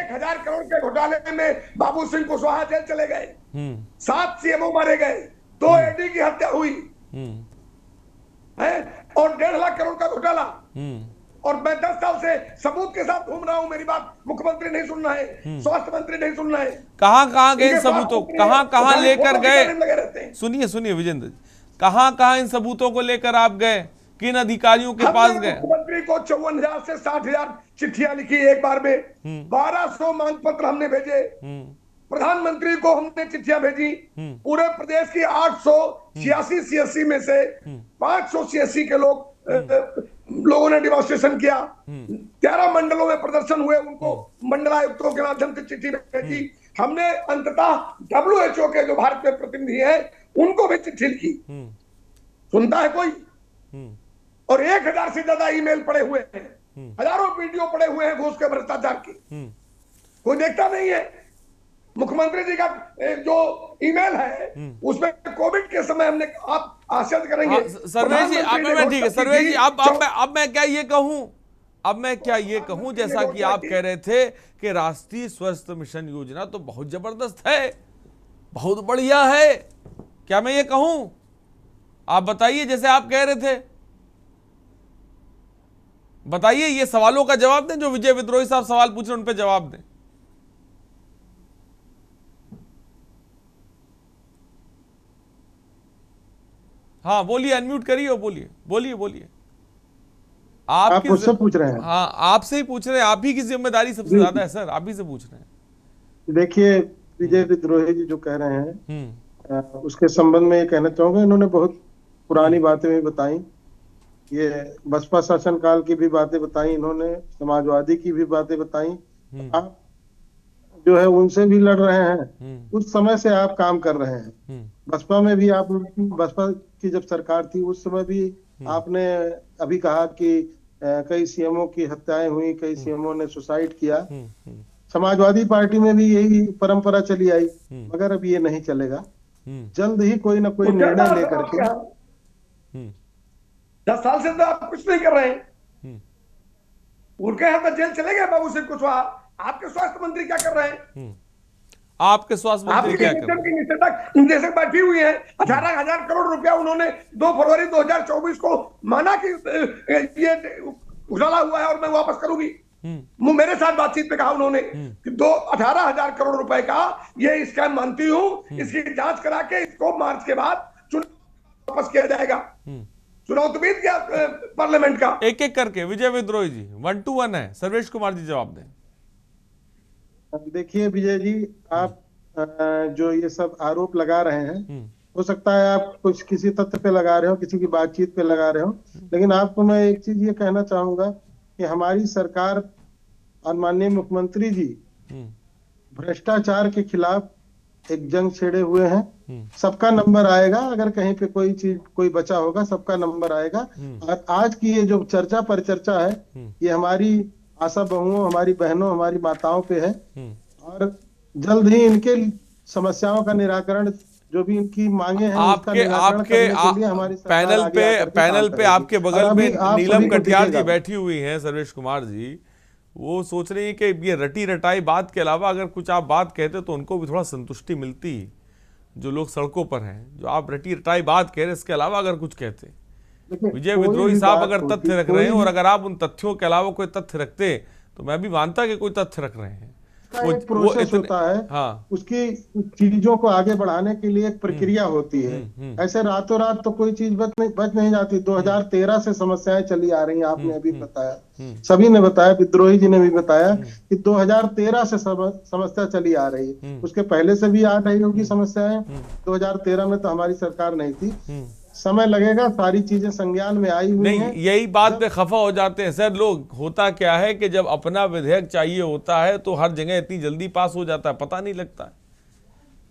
1000 करोड़ के घोटाले में बाबू सिंह कुशवाहा जेल चले गए, 7 सीएमओ मारे गए, 2 एडी की हत्या हुई है, और 1.5 लाख करोड़ का घोटाला। और मैं 10 साल से सबूत के साथ घूम रहा हूं। मेरी बात मुख्यमंत्री नहीं सुन रहे हैं, स्वास्थ्य मंत्री नहीं सुन रहे हैं। कहां गए सबूतों? कहां लेकर गए? सुनिए विजेंद्र जी, कहां इन सबूतों को लेकर आप गए? किन अधिकारियों के पास गए? मुख्यमंत्री को 54,000 से 60,000 चिट्ठियां लिखी एक बार में। 1200 मांग पत्र हमने भेजे। प्रधानमंत्री को हमने चिट्ठियां भेजी। पूरे प्रदेश की 886 सीएससी में से 500 सीएससी के लोगों ने डिमॉन्स्ट्रेशन किया। 13 मंडलों में प्रदर्शन हुए, उनको मंडलायुक्तों के माध्यम से चिट्ठी भेजी। हमने अंततः WHO के जो भारत में प्रतिनिधि है उनको भी चिट्ठी लिखी। सुनता है कोई? और 1000 से ज्यादा ईमेल पड़े हुए हैं, हजारों वीडियो पड़े हुए हैं घूस के भ्रष्टाचार के, कोई देखता नहीं है। मुख्यमंत्री जी का जो ईमेल है उसमें कोविड के समय हमने, आप आश्चर्य करेंगे सर्वेश जी, ठीक है सर्वेश जी, अब मैं क्या ये कहूं जैसा कि आप कह रहे थे कि राष्ट्रीय स्वास्थ्य मिशन योजना तो बहुत जबरदस्त है, बहुत बढ़िया है, क्या मैं ये कहूं? आप बताइए, जैसे आप कह रहे थे, बताइए, ये सवालों का जवाब दें। जो विजय विद्रोही साहब सवाल पूछ रहे हैं उन पे जवाब दें। हाँ बोलिए, अनम्यूट करिए और बोलिए। आप मुझसे पूछ रहे हैं? हाँ आपसे ही पूछ रहे हैं, आप ही की जिम्मेदारी सबसे ज्यादा है सर, आप ही से पूछ रहे हैं। देखिए विजय विद्रोही जी जो कह रहे हैं उसके संबंध में ये कहना चाहूंगा, इन्होंने बहुत पुरानी बातें भी बताई। ये बसपा शासन काल की भी बातें बताई इन्होंने, समाजवादी की भी बातें बताई। आप जो है उनसे भी लड़ रहे हैं, उस समय से आप काम कर रहे हैं। बसपा में भी आप, बसपा की जब सरकार थी उस समय भी आपने अभी कहा कि कई सीएमओ की हत्याएं हुई, कई सीएमओ ने सुसाइड किया। समाजवादी पार्टी में भी यही परंपरा चली आई, मगर अब ये नहीं चलेगा। जल्द ही कोई ना कोई निर्णय लेकर के। 10 साल से तो आप कुछ नहीं कर रहे हैं। उनके यहाँ तो जेल चले गए बाबू सिंह कुशवाहा, आपके स्वास्थ्य मंत्री क्या कर रहे हैं? आपके स्वास्थ्य मंत्री क्या कर रहे हैं? निदेशक बैठी हुई है। 18,000 करोड़ रुपया उन्होंने 2 फरवरी 2024 को माना कि ये घोटाला हुआ है और मैं वापस करूंगी। मेरे साथ बातचीत में कहा उन्होंने कि 18,000 करोड़ रुपए का ये स्कैम मानती हूं, इसकी जांच करा के इसको मार्च के बाद चुनाव वापस किया जाएगा। चुनाव तो बीत गया पार्लियामेंट का। एक एक करके विजय विद्रोही जी 1 to 1 है, सर्वेश कुमार जी जवाब दें। देखिए विजय जी, आप जो ये सब आरोप लगा रहे हैं, हो सकता है आप कुछ किसी तथ्य पे लगा रहे हो, किसी की बातचीत पे लगा रहे हो, लेकिन आपको मैं एक चीज ये कहना चाहूंगा कि हमारी सरकार और माननीय मुख्यमंत्री जी भ्रष्टाचार के खिलाफ एक जंग छेड़े हुए हैं। सबका नंबर आएगा, अगर कहीं पे कोई चीज कोई बचा होगा सबका नंबर आएगा। और आज की ये जो चर्चा पर चर्चा है, ये हमारी आशा बहुओं, हमारी बहनों, हमारी माताओं पे है। और जल्द ही इनके समस्याओं का निराकरण, जो भी इनकी मांगे हैं, आपके पैनल पे आपके बगल में नीलम कटियार जी बैठी हुई हैं, सर्वेश कुमार जी, वो सोच रही है कि ये रटी रटाई बात के अलावा अगर कुछ आप बात कहते तो उनको भी थोड़ा संतुष्टि मिलती। जो लोग सड़कों पर हैं, जो आप रटी रटाई बात कह रहे, इसके अलावा अगर कुछ कहते, विजय विद्रोही साहब अगर तथ्य रख रहे हैं और अगर आप उन तथ्यों के अलावा कोई तथ्य रखते तो मैं भी मानता कि कोई तथ्य रख रहे हैं। एक प्रोसेस होता है, हाँ, उसकी चीजों को आगे बढ़ाने के लिए एक प्रक्रिया होती है। ऐसे रातों रात तो कोई चीज बच नहीं जाती। 2013 से समस्याएं चली आ रही हैं, आपने अभी बताया, सभी ने बताया, विद्रोही जी ने भी बताया कि 2013 से समस्या चली आ रही है। उसके पहले से भी आ रही होगी समस्याएं, 2013 में तो हमारी सरकार नहीं थी। समय लगेगा, सारी चीजें संज्ञान में आई हुई हैं। यही बात पे खफा हो जाते हैं सर लोग। होता क्या है कि जब अपना विधेयक चाहिए होता है तो हर जगह इतनी जल्दी पास हो जाता है, पता नहीं लगता है।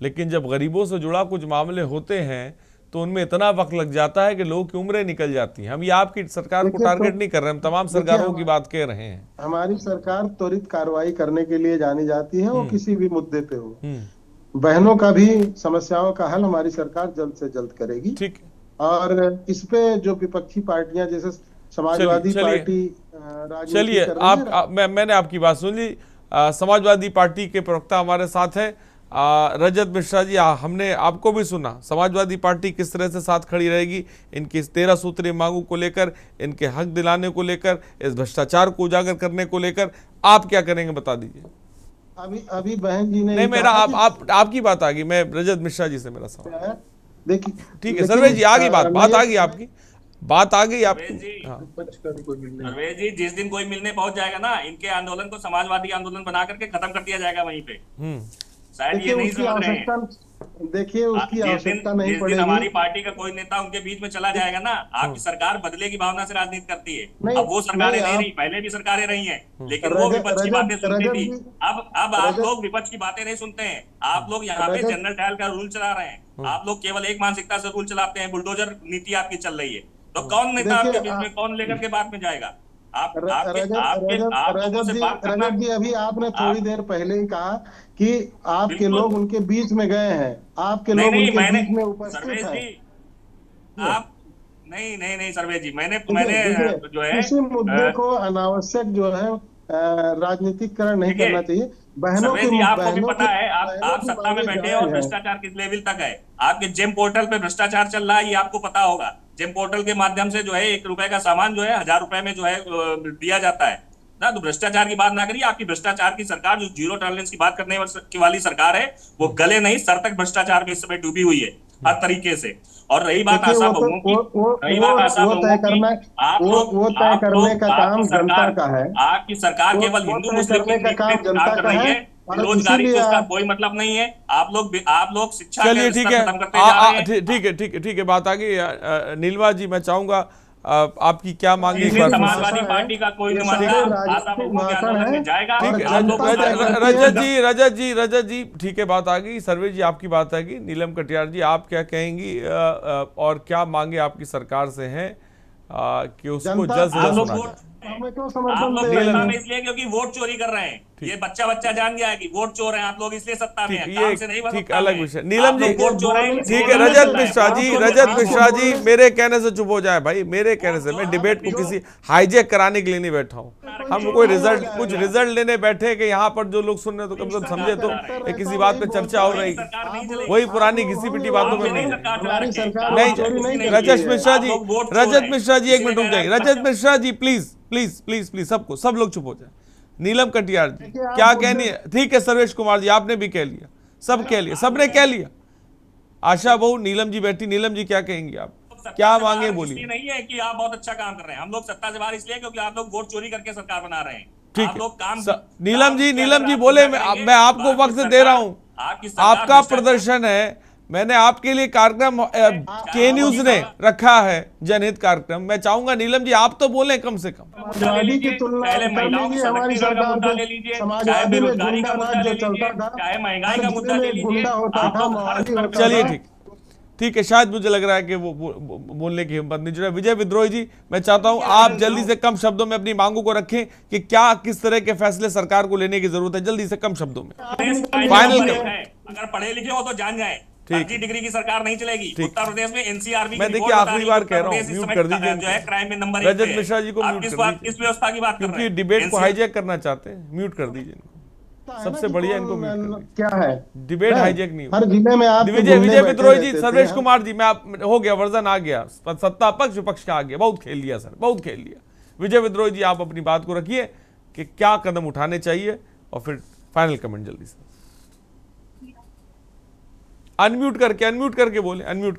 लेकिन जब गरीबों से जुड़ा कुछ मामले होते हैं तो उनमें इतना वक्त लग जाता है कि लोगों की उम्रें निकल जाती हैं। हम ये आपकी सरकार को टारगेट नहीं कर रहे, हम तमाम सरकारों की बात कह रहे हैं। हमारी सरकार त्वरित कार्रवाई करने के लिए जानी जाती है, वो किसी भी मुद्दे पे हो। बहनों का भी समस्याओं का हल हमारी सरकार जल्द से जल्द करेगी। ठीक है। और इस पे जो विपक्षी पार्टियां जैसे समाजवादी पार्टी, चलिए मैंने आपकी बात सुन ली। समाजवादी पार्टी के प्रवक्ता हमारे साथ हैं रजत मिश्रा जी। हमने आपको भी सुना, समाजवादी पार्टी किस तरह से साथ खड़ी रहेगी इनकी 13 सूत्रीय मांगों को लेकर, इनके हक दिलाने को लेकर, इस भ्रष्टाचार को उजागर करने को लेकर। आप क्या करेंगे बता दीजिए। अभी बहन जी ने नहीं, मेरा आपकी बात आ गई। मैं रजत मिश्रा जी से मेरा सवाल, देखिए ठीक है सर्वेश जी, आ गई बात आ गई आपकी बात आ गई आपकी। सर्वेश जी, जिस दिन कोई मिलने पहुंच जाएगा ना, इनके आंदोलन को समाजवादी आंदोलन बना करके खत्म कर दिया जाएगा वहीं पे। शायद ये नहीं समझ रहे हैं। देखिए उसकी आवश्यकता नहीं पड़ेगी। हमारी पार्टी का कोई नेता उनके बीच में चला जाएगा ना, आपकी सरकार बदले की भावना से राजनीति करती है। अब वो सरकारें नहीं रही, पहले भी सरकारें रही हैं, लेकिन वो विपक्ष की बातें सुनती थी। अब आप लोग विपक्ष की बातें नहीं सुनते हैं। आप लोग यहाँ पे जनरल डायल का रूल चला रहे हैं। आप लोग केवल एक मानसिकता से रूल चलाते हैं, बुलडोजर नीति आपकी चल रही है। तो कौन नेता आपके बीच में, कौन लेकर के बात में जाएगा? रजत जी, अभी आपने थोड़ी देर पहले ही कहा कि आपके लोग उनके बीच में गए हैं, आपके लोग उनके बीच में उपस्थित हैं। आप नहीं सर्वेश जी, मैंने जो है किसी मुद्दे को अनावश्यक जो है राजनीतिकरण नहीं करना चाहिए। बहनों की आपको भी पता है, आप सत्ता में बैठे और भ्रष्टाचार किस लेवल तक है। आपके जेम पोर्टल पे भ्रष्टाचार चल रहा है, ये आपको पता होगा। जेम पोर्टल के माध्यम से जो है 1 रुपए का सामान जो है 1000 रुपए में जो है दिया जाता है ना। तो भ्रष्टाचार की बात ना करिए। आपकी भ्रष्टाचार की सरकार, जो जीरो टॉलरेंस की बात करने वाली सरकार है, वो गले नहीं सर तक भ्रष्टाचार में इस समय डूबी हुई है हर तरीके से। और रही बात आशा बहुओं की, आप लोग करने का काम जनता का है। आपकी सरकार केवल हिंदू मुस्लिम के काम कर रही है, बेरोजगारी से उसका कोई मतलब नहीं है। आप लोग शिक्षा, चलिए ठीक है, ठीक है, बात आ गई। नीलमा जी, मैं चाहूंगा आपकी क्या मांगे? समाजवादी पार्टी का कोई जाएगा। रजत जी, ठीक है, बात आ गई। सर्वेश जी, आपकी बात आएगी। नीलम कटियार जी, आप क्या कहेंगी और क्या मांगे आपकी सरकार से हैं कि उसको जल्द से जल्द सुना जाए? इसलिए क्योंकि वोट चोरी कर रहे हैं। ये बच्चा जान गया है कि वोट चोर हैं आप लोग, इसलिए सत्ता में हैं। काम से नहीं, ठीक, अलग विषय। नीलम जी, ठीक है। रजत मिश्रा जी, मेरे कहने से चुप हो जाए भाई, मेरे कहने से। मैं डिबेट को किसी हाईजैक कराने के लिए नहीं बैठा हूँ। हम कोई कुछ रिजल्ट लेने बैठे कि यहाँ पर जो लोग सुन रहे तो कम से कम समझे तो किसी बात पे चर्चा हो रही, वही पुरानी घिसी पिटी बातों में नहीं। रजत मिश्रा जी 1 मिनट रुक जाइए। रजत मिश्रा जी, प्लीज सब लोग चुप हो जाए। नीलम कटियार जी, क्या कहनी है? ठीक है, सर्वेश कुमार जी, आपने भी कह लिया, सब कह लिया, सबने कह लिया। आशा बहु, नीलम जी बैठी। नीलम जी, क्या कहेंगी आप? क्या मांगे बोलिए। नहीं है कि आप बहुत अच्छा काम कर रहे हैं। हम लोग सत्ता से बाहर इसलिए क्योंकि आप लोग वोट चोरी करके सरकार बना रहे हैं। ठीक है, नीलम जी बोले, मैं आपको वक्त दे रहा हूँ। आपका प्रदर्शन है, मैंने आपके लिए कार्यक्रम के न्यूज ने रखा है, जनहित कार्यक्रम। मैं चाहूंगा नीलम जी आप तो बोलें कम से कम। समाजवादी की तुलना हमारी सरकार पे, समाजवादी में गुंडाराज जो चलता था, चाहे महंगाई का मुद्दा ले लीजिए, गुंडा होता था। चलिए ठीक है, शायद मुझे लग रहा है कि वो बोलने की हिम्मत नहीं जुड़ा। विजय विद्रोही जी, मैं चाहता हूं आप जल्दी से कम शब्दों में अपनी मांगों को रखें कि क्या किस तरह के फैसले सरकार को लेने की जरूरत है, जल्दी से कम शब्दों में फाइनल करें। अगर पढ़े लिखे हो तो जान जाए, फर्जी डिग्री की सरकार नहीं चलेगी। उत्तर प्रदेश में एनसीआरबी मैं देखिए आखिरी बार कह रहा हूँ, म्यूट कर दीजिए जो है क्राइम में नंबर रजत मिश्रा जी को, म्यूट कर दीजिए इस व्यवस्था की बात कर रहे क्योंकि हैं। डिबेट को हाईजैक करना चाहते हैं, म्यूट कर दीजिए इनको, सबसे बढ़िया इनको म्यूट क्या है डिबेट हाईजैक नहीं हर जिले में आप विजय विद्रोही जी, सर्वेश कुमार जी, मैं आप हो गया, वर्जन आ गया, सत्ता पक्ष विपक्ष का आ गया, बहुत खेल लिया सर, बहुत खेल लिया। विजय विद्रोही जी, आप अपनी बात को रखिए कि क्या कदम उठाने चाहिए और फिर फाइनल कमेंट जल्दी से। अनम्यूट करके बोले, अनम्यूट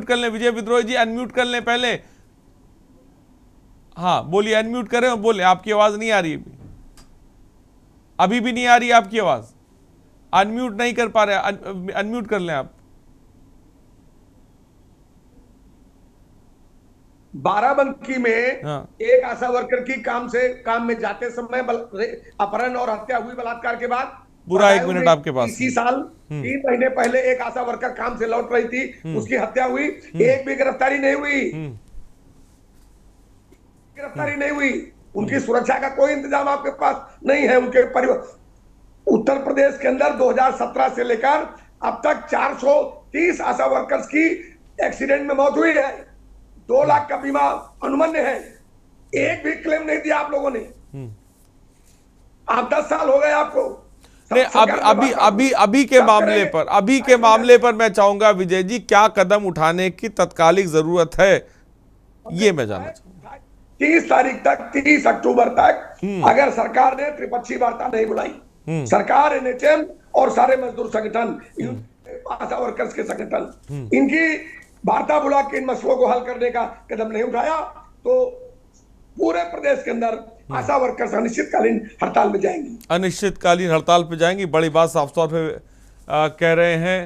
कर लें विजय विद्रोही जी, अनम्यूट कर लें पहले। हाँ बोलिए, अनम्यूट करें और बोले, आपकी आवाज नहीं आ रही अभी भी नहीं आ रही आपकी आवाज, अनम्यूट नहीं कर पा रहे, अनम्यूट कर लें आप। बाराबंकी में एक आशा वर्कर की काम में जाते समय अपहरण और हत्या हुई बलात्कार के बाद पूरा 1 मिनट आपके पास। इसी साल 3 महीने पहले एक आशा वर्कर काम से लौट रही थी, उसकी हत्या हुई, एक भी गिरफ्तारी नहीं हुई, उनकी सुरक्षा का कोई इंतजाम आपके पास नहीं है। उनके परिवार, उत्तर प्रदेश के अंदर 2017 से लेकर अब तक 430 आशा वर्कर्स की एक्सीडेंट में मौत हुई है, 2 लाख का बीमा अनुमन्य है, एक भी क्लेम नहीं दिया आप लोगों ने। आप 10 साल हो गए आपको। अभी के मामले पर मैं चाहूंगा विजय जी, क्या कदम उठाने की तत्कालिक जरूरत है, ये मैं जानना चाहूंगा। 30 तारीख तक, 30 अक्टूबर तक अगर सरकार ने त्रिपक्षीय वार्ता नहीं बुलाई, सरकार, एनएचएम और सारे मजदूर संगठन, आशा वर्कर्स के संगठन, इनकी वार्ता बुला के इन मसलों को हल करने का कदम नहीं उठाया तो पूरे प्रदेश के अंदर आशा वर्कर्स अनिश्चितकालीन हड़ताल में जाएंगी। अनिश्चितकालीन हड़ताल पे जाएंगी, बड़ी बात साफ तौर पे कह रहे हैं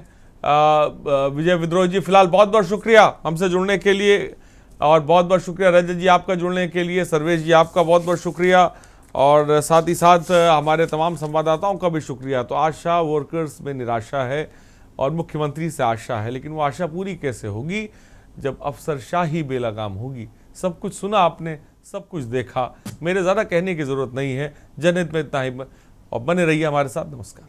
विजय विद्रोही जी। फिलहाल बहुत बहुत शुक्रिया हमसे जुड़ने के लिए, और बहुत बहुत शुक्रिया रजत जी आपका जुड़ने के लिए, सर्वेश जी आपका बहुत बहुत शुक्रिया, और साथ ही साथ हमारे तमाम संवाददाताओं का भी शुक्रिया। तो आशा वर्कर्स में निराशा है और मुख्यमंत्री से आशा है, लेकिन वो आशा पूरी कैसे होगी जब अफसरशाही बेलगाम होगी। सब कुछ सुना आपने, सब कुछ देखा, मेरे ज़्यादा कहने की ज़रूरत नहीं है। जनहित में इतना ही, और बने रहिए हमारे साथ। नमस्कार।